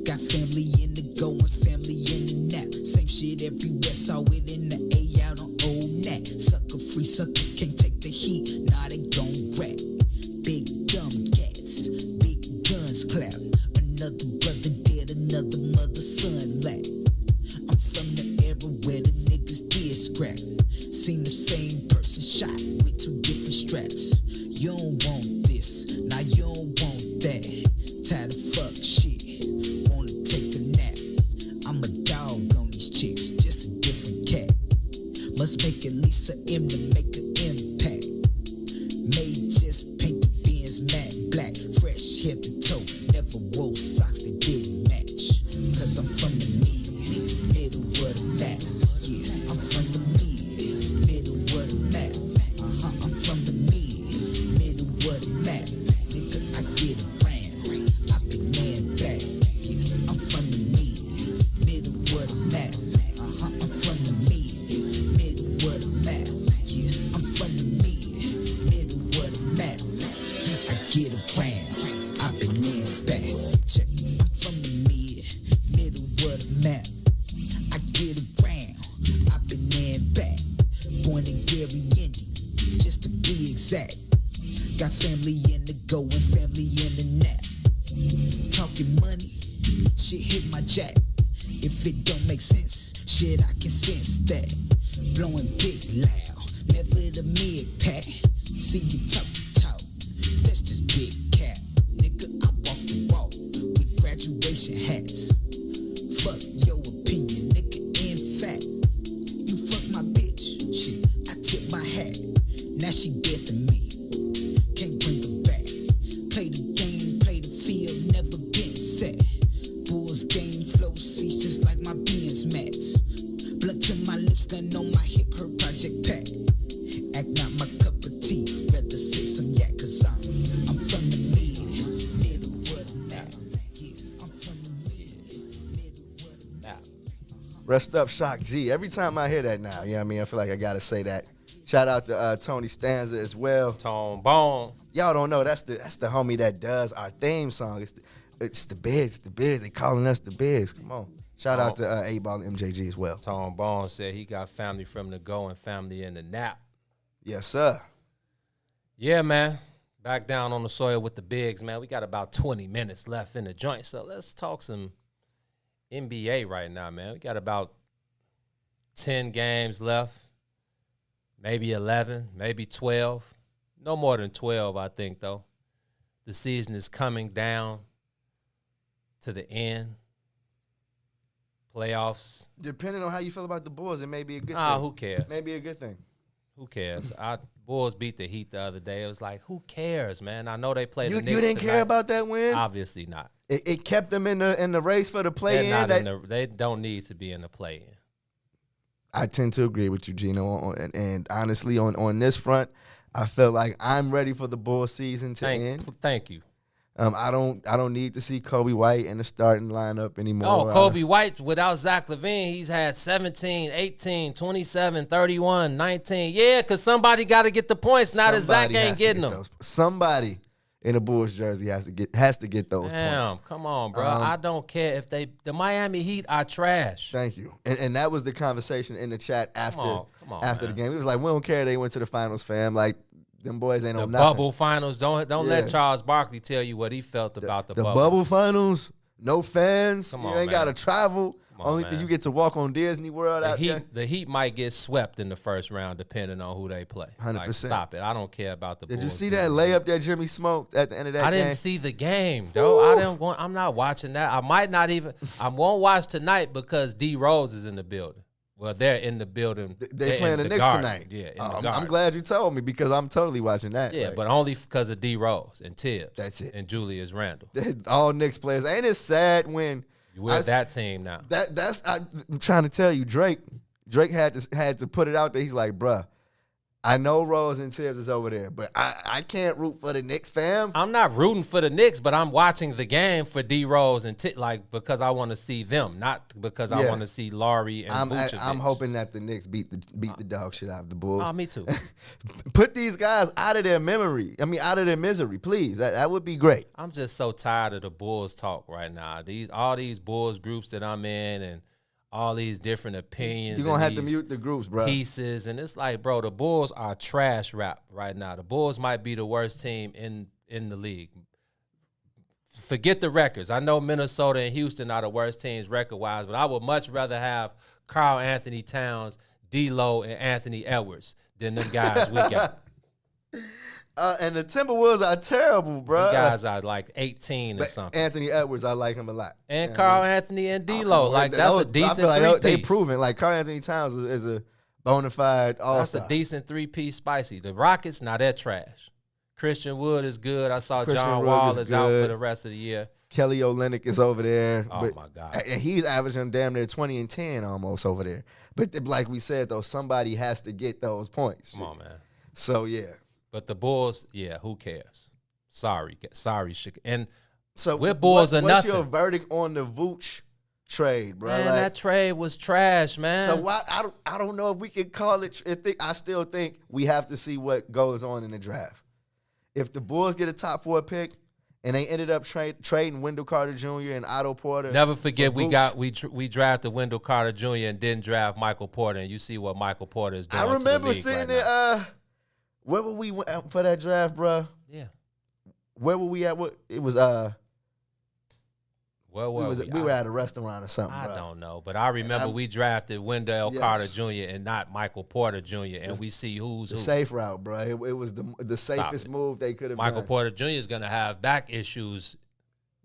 Got family in the go and family in the nap. Same shit everywhere. Saw it in the A out on Old Nat. Sucker free suckers can't take the heat. Nah, they gon' rap. Big dumb cats. Big guns clap. Another brother dead, another mother son lack. I'm from the era where the niggas did scrap. Seen the same person shot with two different straps. You don't want this, now you don't want that. Tired of fuck shit, wanna take a nap. I'm a dog on these chicks, just a different cat. Must make at least a M to make an impact. Made just paint the Benz matte black, fresh head to toe. Never wore socks that didn't match. Cause I'm from the middle of the map. Yeah, I'm from the middle of the map. I'm from the middle of the map. Nigga, I get around. I've been there and back. Yeah, I'm from the middle of the map. I'm from the middle of the map. Yeah, I'm from the middle of the map. I get around. I've been there and back. Check. I'm from the middle of the map. I get around. I've been there and back. Born in Gary, Indian, just to be exact. Got family in the go and family in the nap. Talking money, shit hit my jack. If it don't make sense, shit I can sense that. Blowing big loud, never the mid pack. See you talk, that's just big cap. Nigga, I walk the walk with graduation hats. Fuck your opinion, nigga, in fact. You fuck my bitch, shit, I tip my hat. Now she dead to me, can't bring her back. Play the game, play the field, never been set. Bulls game, flow seats just like my Benz mats. Blunt to my lips, gun on my hip, her project pack. Act not my cup of tea, rather sip some yak, cause I'm from the middle of the map. Yeah, I'm from the middle of the map. Rest up, Shock G. Every time I hear that now, you know what I mean? I feel like I gotta say that. Shout out to Tony Stanza as well. Tone Bone. Y'all don't know that's the homie that does our theme song. It's the Bigs. They calling us the Bigs. Come on. Shout out to 8 Ball and MJG as well. Tom Bone said he got family from the go and family in the nap. Yes, sir. Yeah, man. Back down on the soil with the bigs, man. We got about 20 minutes left in the joint, so let's talk some NBA right now, man. We got about 10 games left, maybe 11, maybe 12. No more than 12, I think, though. The season is coming down to the end. Playoffs. Depending on how you feel about the Bulls, it may be a good thing. Who cares? Maybe a good thing. Who cares? Our Bulls beat the Heat the other day. It was like, who cares, man? I know they played the Knicks You didn't tonight. care about that win? Obviously not. It kept them in the race for the play-in. They don't need to be in the play-in. I tend to agree with you, Gino. And honestly, on this front, I feel like I'm ready for the Bulls season to end. Thank you. I don't need to see Kobe White in the starting lineup anymore. Oh, Kobe White, without Zach LaVine, he's had 17, 18, 27, 31, 19. Yeah, because somebody got to get the points now that Zach ain't getting them. Somebody in a Bulls jersey has to get those points. Damn, come on, bro. I don't care if the Miami Heat are trash. Thank you. And that was the conversation in the chat after the game. It was like, we don't care they went to the finals, fam. Like, them boys ain't on nothing. Bubble finals. Don't let Charles Barkley tell you what he felt about the bubble. The bubble finals, no fans. Come you on, ain't got to travel. Only man. thing you get to walk on Disney World out there. The Heat might get swept in the first round depending on who they play. 100%. Like, stop it. I don't care about the Bulls. Did you see that layup that Jimmy smoked at the end of that game? I didn't see the game, though. I'm not watching that. I might not even. I won't watch tonight because D Rose is in the building. Well, they're in the building. They playing the Knicks tonight. Yeah, I'm glad you told me because I'm totally watching that. Yeah, but only because of D Rose and Tibbs. That's it. And Julius Randle. All Knicks players. Ain't it sad when you with that team now? I'm trying to tell you, Drake had to put it out there. He's like, bruh, I know Rose and Tibbs is over there, but I can't root for the Knicks, fam. I'm not rooting for the Knicks, but I'm watching the game for D Rose and because I want to see them, not because I want to see Laurie and Vucevic. I'm hoping that the Knicks beat the dog shit out of the Bulls. Oh, me too. Put these guys out of their memory. I mean, out of their misery, please. That would be great. I'm just so tired of the Bulls talk right now. All these Bulls groups that I'm in and all these different opinions. You're going to have to mute the groups, bro. Pieces. And it's like, bro, the Bulls are trash rap right now. The Bulls might be the worst team in the league. Forget the records. I know Minnesota and Houston are the worst teams record-wise, but I would much rather have Karl Anthony Towns, D-Lo, and Anthony Edwards than them guys we got. And the Timberwolves are terrible, bro. The guys are like 18 or something. Anthony Edwards, I like him a lot. And Karl Anthony and D-Lo. That's a decent three-piece. They proven. Like, Karl Anthony Towns is a bona fide all-star. That's a decent three-piece spicy. The Rockets, now they're trash. Christian Wood is good. I saw John Wall is out for the rest of the year. Kelly Olynyk is over there. Oh, my God. And he's averaging damn near 20 and 10 almost over there. But like we said, though, somebody has to get those points. Come on, man. So, yeah. But the Bulls, yeah, who cares? Sorry. And so we're Bulls or what's nothing. What's your verdict on the Vooch trade, bro? Man, that trade was trash, man. So I don't know if we can call it. I still think we have to see what goes on in the draft. If the Bulls get a top 4 pick and they ended up trading Wendell Carter Jr. and Otto Porter. Never forget we drafted Wendell Carter Jr. and didn't draft Michael Porter, and you see what Michael Porter is doing. I remember to the league seeing right it. Where were we for that draft, bro? Yeah. Where were we at? It was we were at a restaurant or something. I bro. don't know, but I remember we drafted Wendell Carter Jr. and not Michael Porter Jr. And we see who's the who. Safe route, bro. It was the safest move they could have done. Michael Porter Jr. is gonna have back issues,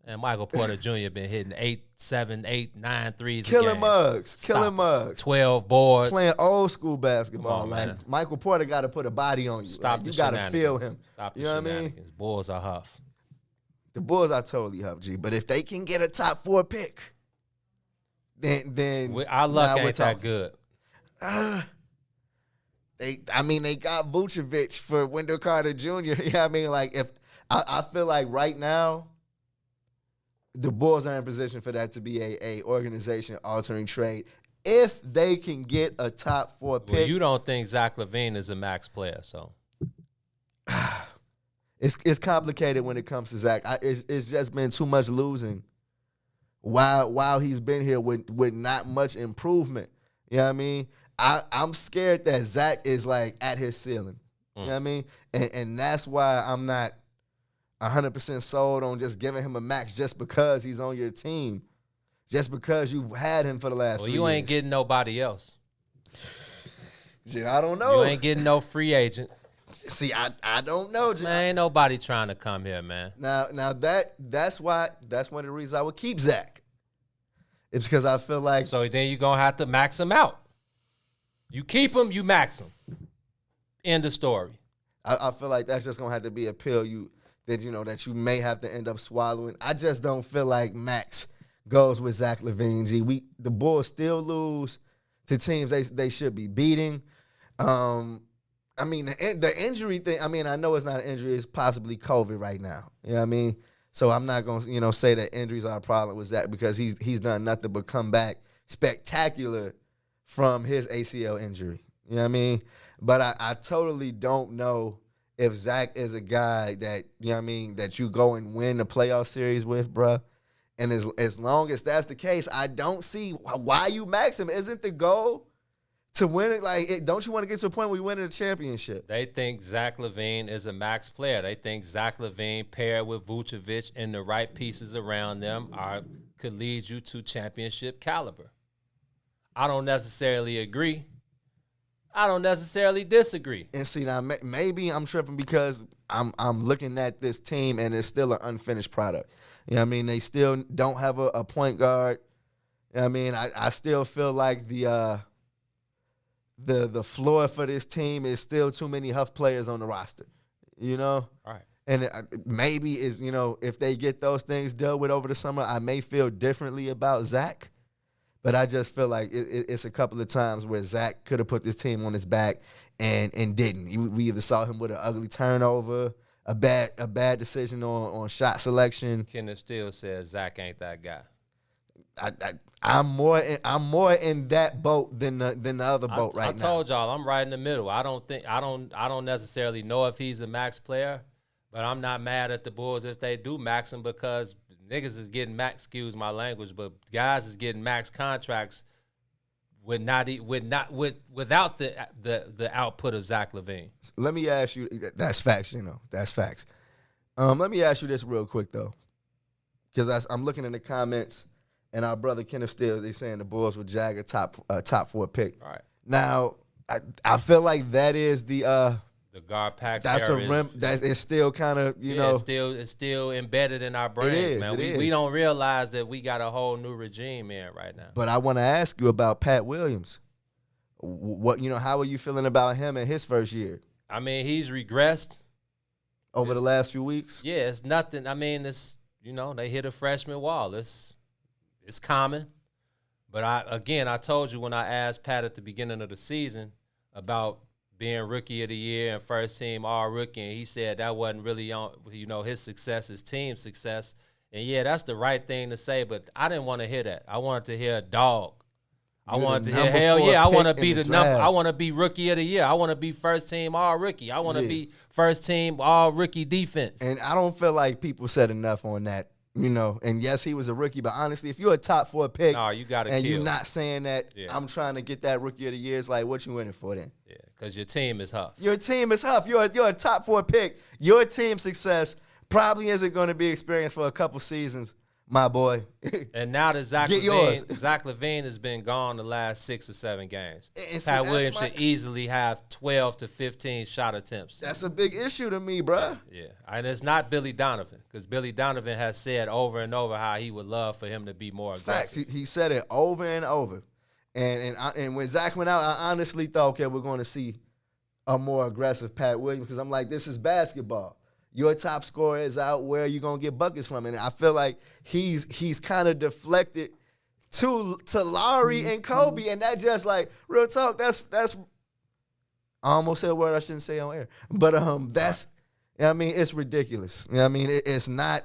and Michael Porter Jr. been hitting 8, 7, 8, 9 threes. Killing mugs. 12 boards. Playing old school basketball. On, like man. Michael Porter got to put a body on you. Stop you got to feel him. Stop the you know what I mean? Bulls are huff. The Bulls are totally huff, G. But if they can get a top 4 pick, then our luck ain't that good. They got Vucevic for Wendell Carter Jr. You know what I mean? Like, if I feel like right now, the Bulls are in position for that to be a organization-altering trade. If they can get a top 4 pick. Well, you don't think Zach LaVine is a max player, so. It's complicated when it comes to Zach. It's just been too much losing while he's been here with not much improvement. You know what I mean? I'm scared that Zach is like at his ceiling. You know what I mean? And that's why I'm not 100% sold on just giving him a max just because he's on your team. Just because you've had him for the last 3 years. You ain't getting nobody else. Shit, I don't know. You ain't getting no free agent. See, I don't know. Man, ain't nobody trying to come here, man. Now that's one of the reasons I would keep Zach. It's because I feel like so then you're gonna have to max him out. You keep him, you max him. End of story. I feel like that's just gonna have to be a pill that you may have to end up swallowing. I just don't feel like max goes with Zach LaVine. The Bulls still lose to teams they should be beating. I mean, the injury thing, I mean, I know it's not an injury. It's possibly COVID right now. You know what I mean? So I'm not going to, say that injuries are a problem with Zach because he's done nothing but come back spectacular from his ACL injury. You know what I mean? But I totally don't know if Zach is a guy that, that you go and win the playoff series with, bruh. And as long as that's the case, I don't see why you max him. Isn't the goal to win it? Like, don't you want to get to a point where you win a championship? They think Zach LaVine is a max player. They think Zach LaVine paired with Vucevic and the right pieces around them could lead you to championship caliber. I don't necessarily agree. I don't necessarily disagree. And see, now maybe I'm tripping because I'm looking at this team and it's still an unfinished product. You know what I mean? They still don't have a point guard. You know what I mean? I still feel like the floor for this team is still too many Huff players on the roster. All right. And maybe if they get those things dealt with over the summer, I may feel differently about Zach. But I just feel like it's a couple of times where Zach could have put this team on his back and didn't. We either saw him with an ugly turnover, a bad decision on shot selection. Kenneth Steele says Zach ain't that guy. I'm more in that boat than the other boat right now. I told y'all I'm right in the middle. I don't necessarily know if he's a max player, but I'm not mad at the Bulls if they do max him because niggas is getting max, excuse my language, but guys is getting max contracts without the output of Zach LaVine. Let me ask you, that's facts, that's facts. Let me ask you this real quick though, because I'm looking in the comments and our brother Kenneth Steele, they saying the Bulls would jag a top 4 pick. All right. Now, I feel like that is the guard packs. That's a rim. That is still kind of it's still embedded in our brains, man. We don't realize that we got a whole new regime in right now. But I want to ask you about Pat Williams. What how are you feeling about him in his first year? I mean, he's regressed over the last few weeks. Yeah, it's nothing. I mean, it's they hit a freshman wall. It's common. But I told you when I asked Pat at the beginning of the season about being rookie of the year and first team all rookie, and he said that wasn't really on his success, his team success. And yeah, that's the right thing to say, but I didn't want to hear that. I wanted to hear a dog. I wanted to hear hell yeah, I want to be the number. I want to be rookie of the year. I want to be first team all rookie. I want to be first team all rookie defense. And I don't feel like people said enough on that. And yes, he was a rookie, but honestly, if you're a top 4 pick, you gotta and kill. You're not saying that I'm trying to get that rookie of the year, it's like, what you winning for then? Yeah, because your team is Huff. Your team is Huff. You're a top 4 pick. Your team success probably isn't going to be experienced for a couple seasons, my boy. And now that Zach LaVine has been gone the last 6 or 7 games. Pat Williams should easily have 12 to 15 shot attempts. That's a big issue to me, bruh. Yeah, and it's not Billy Donovan, because Billy Donovan has said over and over how he would love for him to be more aggressive. Facts. He said it over and over. And when Zach went out, I honestly thought, okay, we're going to see a more aggressive Pat Williams, because I'm like, this is basketball. Your top scorer is out. Where are you going to get buckets from? And I feel like he's kind of deflected to Lowry and Kobe, and that just like real talk. That's I almost said a word I shouldn't say on air, but I mean, it's ridiculous. I mean, it's not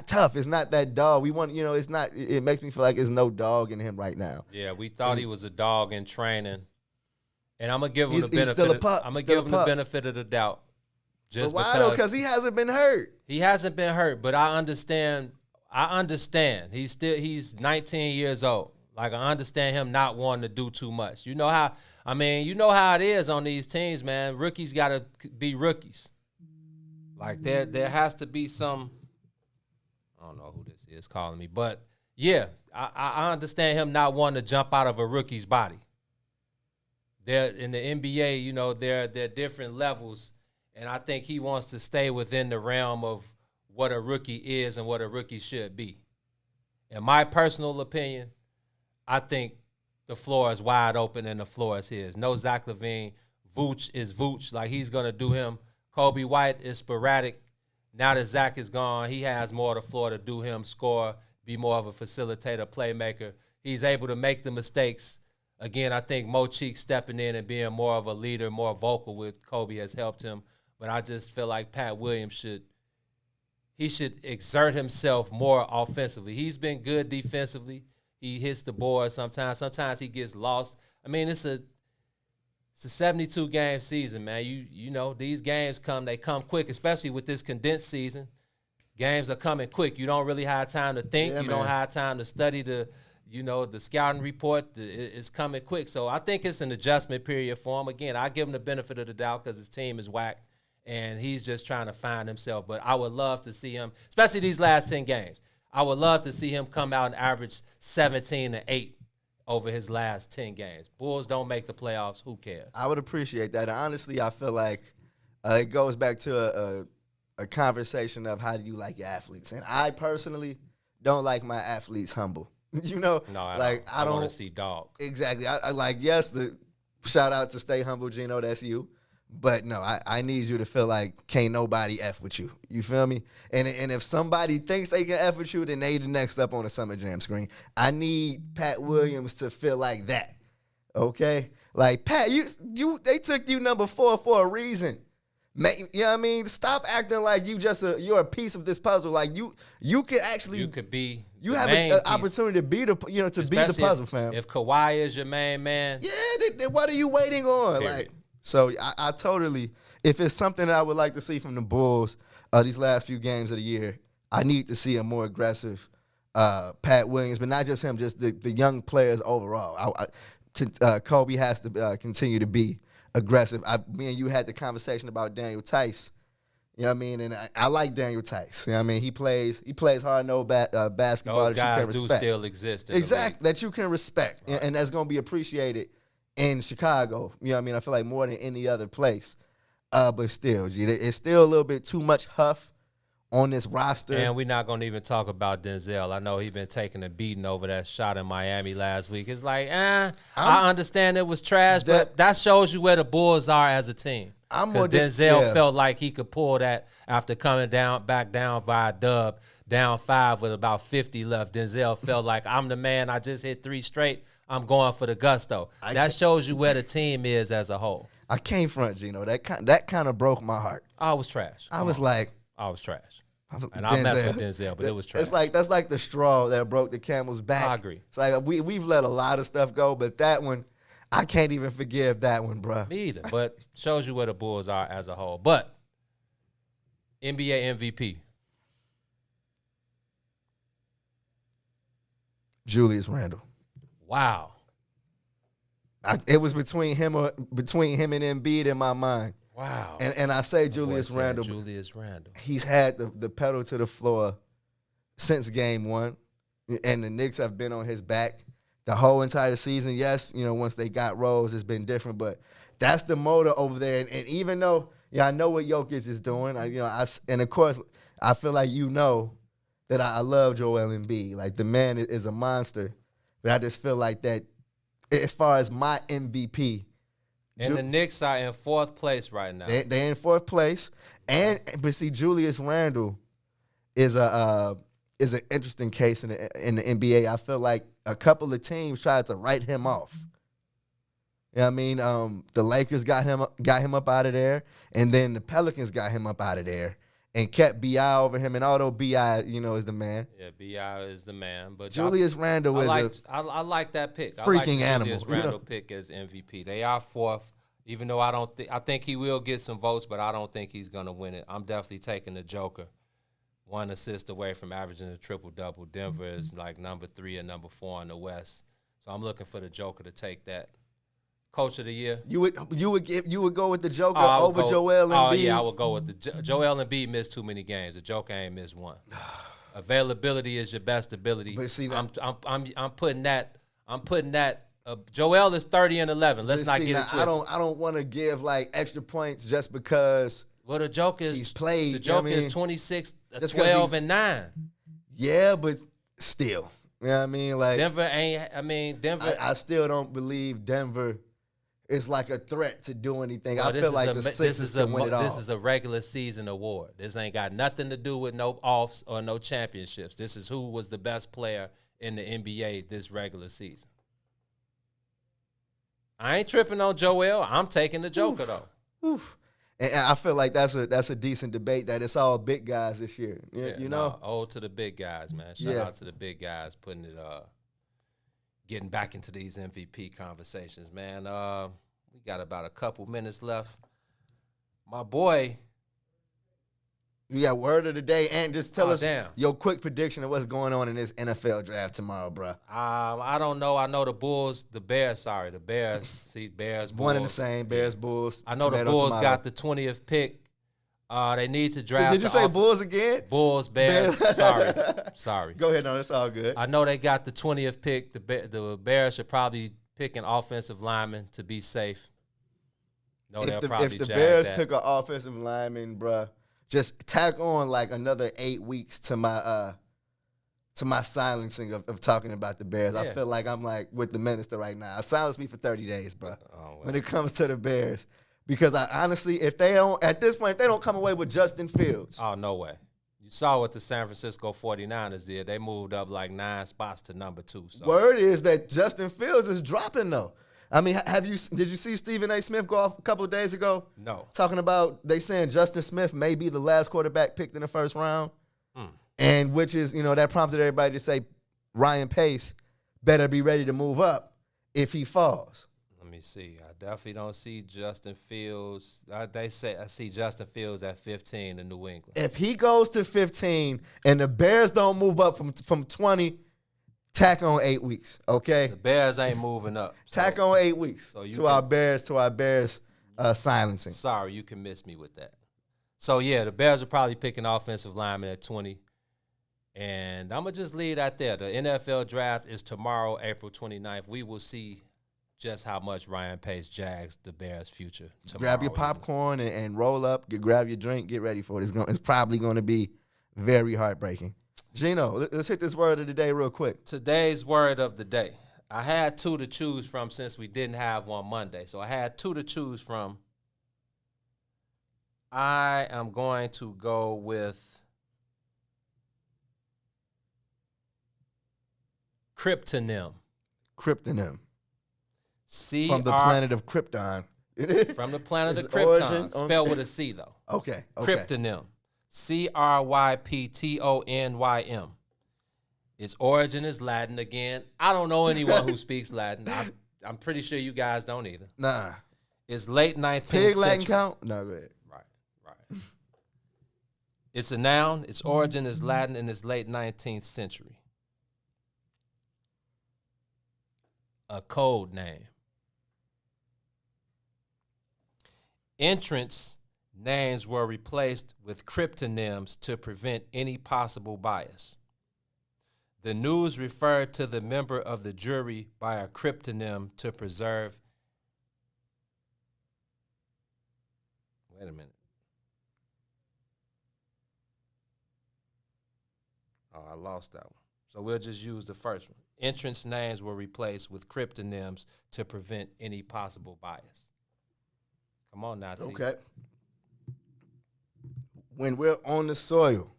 tough. It's not that dog. We want it's not. It makes me feel like there's no dog in him right now. Yeah, we thought he was a dog in training. And I'm gonna give him the benefit. Still a pup. I'm gonna give him the benefit of the doubt. Just but why though? Because he hasn't been hurt. He hasn't been hurt, but I understand. He's 19 years old. Like, I understand him not wanting to do too much. You know how it is on these teams, man. Rookies got to be rookies. Like, there has to be some, I don't know who this is calling me, but yeah, I understand him not wanting to jump out of a rookie's body. They're in the NBA, you know, they're different levels, and I think he wants to stay within the realm of what a rookie is and what a rookie should be. In my personal opinion, I think the floor is wide open and the floor is his. No Zach LaVine. Vooch is Vooch. Like, he's going to do him. Kobe White is sporadic. Now that Zach is gone, he has more of the floor to do him, score, be more of a facilitator, playmaker. He's able to make the mistakes. Again, I think Mo Cheek stepping in and being more of a leader, more vocal with Kobe has helped him. But I just feel like Pat Williams should exert himself more offensively. He's been good defensively. He hits the board sometimes. Sometimes he gets lost. I mean, it's a 72-game season, man. You know, these games they come quick, especially with this condensed season. Games are coming quick. You don't really have time to think. You don't have time to study the scouting report. It's coming quick. So I think it's an adjustment period for him. Again, I give him the benefit of the doubt because his team is whack, and he's just trying to find himself. But I would love to see him, especially these last 10 games. I would love to see him come out and average 17-8 over his last 10 games. Bulls don't make the playoffs. Who cares? I would appreciate that. And honestly, I feel like it goes back to a conversation of how do you like your athletes. And I personally don't like my athletes humble. You know? No, I don't want to see dog. Exactly. I like, yes, the shout out to Stay Humble, Gino, that's you. But no, I need you to feel like can't nobody F with you. You feel me? And if somebody thinks they can F with you, then they the next up on the Summer Jam screen. I need Pat Williams to feel like that. Okay? Like, Pat, they took you number 4 for a reason. You know what I mean? Stop acting like you're a piece of this puzzle. Like you could actually you have an opportunity to be the be the puzzle, fam. If Kawhi is your main man, then what are you waiting on? Period. Like, so I totally, if it's something that I would like to see from the Bulls these last few games of the year, I need to see a more aggressive Pat Williams, but not just him, just the young players overall. Kobe has to continue to be aggressive. Me and you had the conversation about Daniel Tice. You know what I mean? And I like Daniel Tice. You know what I mean? He plays hard-nosed basketball. Those guys that you can respect. Do still exist. Exactly, that you can respect. Right. And that's going to be appreciated in Chicago. You know what I mean? I feel like more than any other place. But still, G, it's still a little bit too much huff on this roster. And we're not going to even talk about Denzel. I know he's been taking a beating over that shot in Miami last week. It's like, I understand it was trash, but that shows you where the Bulls are as a team. Because Denzel felt like he could pull that after coming back down by a dub, down 5 with about 50 left. Denzel felt like, I'm the man. I just hit 3 straight. I'm going for the gusto. That shows you where the team is as a whole. I came front, Gino. That kind of broke my heart. I was trash. I was trash. And I messed with Denzel, but it was trash. That's like the straw that broke the camel's back. I agree. It's like we've let a lot of stuff go, but that one, I can't even forgive that one, bro. Me either. But shows you where the Bulls are as a whole. But NBA MVP. Julius Randle. Wow. It was between him and Embiid in my mind. Wow. And I say Julius Randle. He's had the pedal to the floor since game 1. And the Knicks have been on his back the whole entire season. Yes, once they got Rose, it's been different. But that's the motor over there. And even though, I know what Jokic is doing. And, of course, I feel like that I love Joel Embiid. Like, the man is a monster. But I just feel like that as far as my MVP. And the Knicks are in 4th place right now. They're in 4th place. But see, Julius Randle is an interesting case in the NBA. I feel like a couple of teams tried to write him off. You know what I mean? The Lakers got him up out of there, and then the Pelicans got him up out of there and kept B.I. over him. And although B.I., is the man. Yeah, B.I. is the man. But Julius Randle I like that pick. Freaking I like animal. Julius Randle pick as MVP. They are 4th. Even though I think he will get some votes, but I don't think he's gonna win it. I'm definitely taking the Joker. 1 assist away from averaging a triple-double. Denver is like number 3 and number 4 in the West. So I'm looking for the Joker to take that. Coach of the year. You would go with the Joker over Joel Embiid? Oh yeah, I would go with the Joel Embiid missed too many games. The Joker ain't missed one. Availability is your best ability. But see, I'm putting that. Joel is 30-11. Let's not get it twisted. I don't want to give like extra points just because. Well, the Joker is he's played. The Joker is 26, 12, and 9. Yeah, but still, you know what I mean? Like Denver ain't. I mean, Denver. I still don't believe Denver is like a threat to do anything. Well, I feel like the Sixers can win it all. This is a regular season award. This ain't got nothing to do with no offs or no championships. This is who was the best player in the NBA this regular season. I ain't tripping on Joel. I'm taking the Joker though. Oof. And I feel like that's a decent debate that it's all big guys this year. You know? Ode to the big guys, man. Shout out to the big guys putting it getting back into these MVP conversations, man. We got about a couple minutes left. My boy. You got word of the day, and just tell us your quick prediction of what's going on in this NFL draft tomorrow, bro. I don't know. I know the Bears. See, Bears, Bulls. One and the same, Bears, Bulls. I know the Bulls got the 20th pick. They need to draft. Did you say Bulls again? Bulls, Bears. Sorry. Go ahead, no, it's all good. I know they got the 20th pick. The Bears should probably pick an offensive lineman to be safe. No, if the Bears pick an offensive lineman, bruh, just tack on like another 8 weeks to my silencing of talking about the Bears. Yeah. I feel like I'm like with the minister right now. Silence me for 30 days, bro. When it comes to the Bears. Because I honestly, if they don't come away with Justin Fields. Oh, no way. You saw what the San Francisco 49ers did. They moved up like 9 spots to number 2. So. Word is that Justin Fields is dropping though. I mean, did you see Stephen A. Smith go off a couple of days ago? No. Talking about they saying Justin Smith may be the last quarterback picked in the first round. And which is, that prompted everybody to say Ryan Pace better be ready to move up if he falls. Let me see. I definitely don't see Justin Fields. I see Justin Fields at 15 in New England. If he goes to 15 and the Bears don't move up from 20, tack on 8 weeks, okay? The Bears ain't moving up. Tack on 8 weeks our Bears silencing. Sorry, you can miss me with that. So, yeah, the Bears are probably picking offensive linemen at 20. And I'm going to just leave that there. The NFL draft is tomorrow, April 29th. We will see just how much Ryan Pace jags the Bears' future tomorrow. Grab your popcorn and roll up. Grab your drink. Get ready for it. It's probably going to be very heartbreaking. Gino, let's hit this word of the day real quick. Today's word of the day. I had 2 to choose from since we didn't have one Monday. So I had 2 to choose from. I am going to go with cryptonym. Cryptonym. From the planet of Krypton. From the planet of Krypton. Spelled with a C, though. Okay. Cryptonym. Cryptonym. Its origin is Latin again. I don't know anyone who speaks Latin. I'm pretty sure you guys don't either. Nah. It's late 19th century. Pig Latin count? No, go ahead. Right. It's a noun. Its origin is Latin in its late 19th century. A code name. Entrance names were replaced with cryptonyms to prevent any possible bias. The news referred to the member of the jury by a cryptonym to preserve. Wait a minute. Oh, I lost that one. So we'll just use the first one. Entrance names were replaced with cryptonyms to prevent any possible bias. Come on now, T. Okay. When we're on the soil,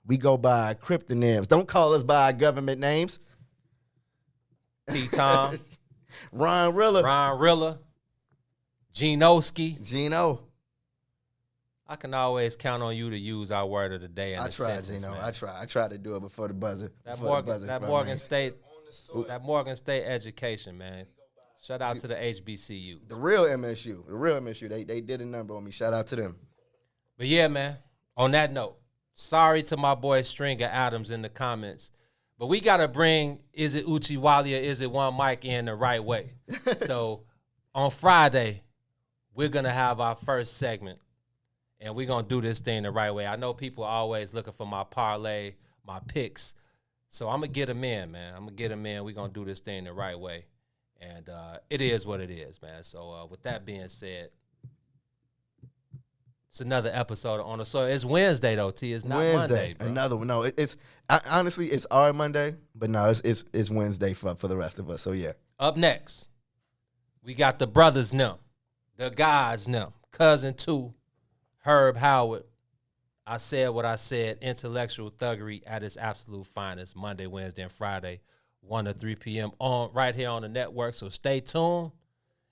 we go by cryptonyms. Don't call us by our government names. T-Tom. Ron Rilla. Gino. I can always count on you to use our word of the day. In I try, Gino. Man. I try to do it before the buzzer. That Morgan State education, man. Shout out to the HBCU. The real MSU. They did a number on me. Shout out to them. But yeah, man, on that note, sorry to my boy Stringer Adams in the comments, but we got to bring Is It Uchi Wally or Is It One Mic in the right way. So on Friday, we're going to have our first segment, and we're going to do this thing the right way. I know people are always looking for my parlay, my picks, so I'm going to get them in, man. I'm going to get them in. We're going to do this thing the right way, and it is what it is, man. So with that being said, it's another episode on the soil. It's Wednesday though, T. It's not Monday, bro. Another one. No, honestly, it's our Monday, but no, it's Wednesday for the rest of us. So yeah. Up next, we got the brothers now, the guys now, cousin 2, Herb Howard. I said what I said. Intellectual thuggery at its absolute finest. Monday, Wednesday, and Friday, 1 to 3 p.m. on right here on the network. So stay tuned.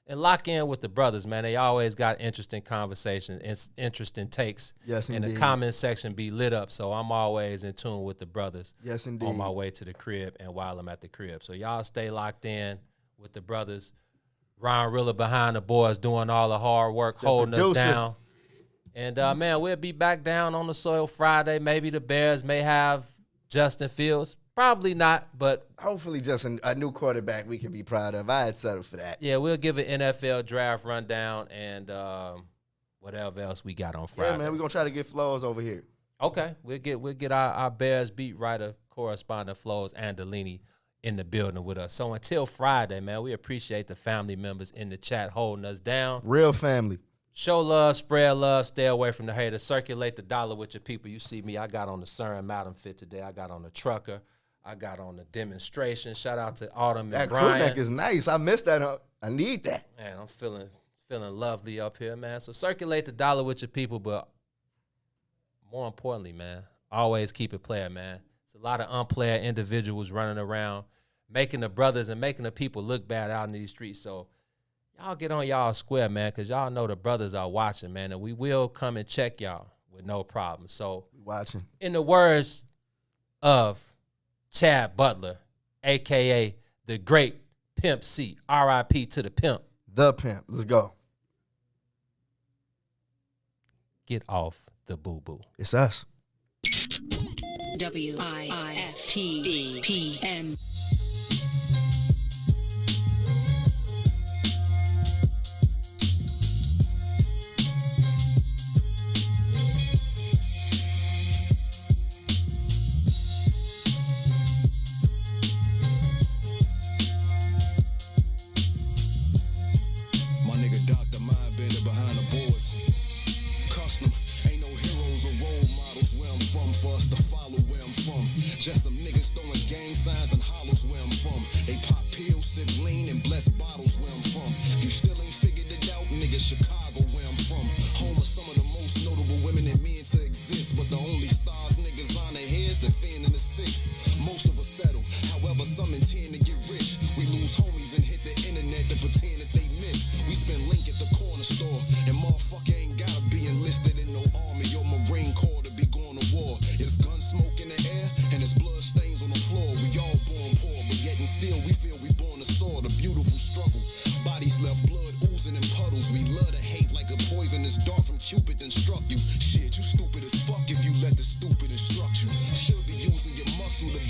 And lock in with the brothers, man. They always got interesting conversations, it's interesting takes. Yes, indeed. And the comment section be lit up, so I'm always in tune with the brothers. Yes, indeed. On my way to the crib and while I'm at the crib. So y'all stay locked in with the brothers. Ron Rilla behind the boards doing all the hard work, holding us down. And, man, we'll be back down on the soil Friday. Maybe the Bears may have Justin Fields. Probably not, but hopefully just a new quarterback we can be proud of. I had settled for that. Yeah, we'll give an NFL draft rundown and whatever else we got on Friday. Yeah, man, we're gonna try to get Flows over here. Okay, we'll get our Bears beat writer correspondent Flows and Delaney in the building with us. So until Friday, man, we appreciate the family members in the chat holding us down. Real family. Show love, spread love, stay away from the haters. Circulate the dollar with your people. You see me, I got on the Surin Madam fit today. I got on the trucker. I got on the demonstration. Shout out to Autumn and Brian. That crew neck is nice. I missed that. I need that. Man, I'm feeling lovely up here, man. So circulate the dollar with your people, but more importantly, man, always keep it player, man. It's a lot of unplayer individuals running around, making the brothers and making the people look bad out in these streets. So y'all get on y'all square, man, because y'all know the brothers are watching, man, and we will come and check y'all with no problem. So we watching. In the words of Chad Butler, a.k.a. the great Pimp C. R.I.P. to the pimp. The pimp. Let's go. Get off the boo-boo. It's us. WIIFTBP. Just some niggas throwing gang signs and hollows where I'm from. They pop pills, sip lean, and bless bottles where I'm from. You still ain't figured it out, nigga, Chicago where I'm from. Home of some of the most notable women and men to exist. But the only stars niggas on their heads, the fan in the six. Most of us settle, however some intend to get rich. We lose homies and hit the internet to pretend that they miss. We spend link at the corner store, and motherfucker ain't gotta be enlisted in no army or Marine Corps to be going to war. It's gun smoke in the air, and it's blood stains on the floor. We all born poor, but yet and still we feel we born to soar. The beautiful struggle. Bodies left blood oozing in puddles. We love to hate like a poisonous dart from Cupid then struck you. Shit, you stupid as fuck if you let the stupid instruct you. Should be using your muscle to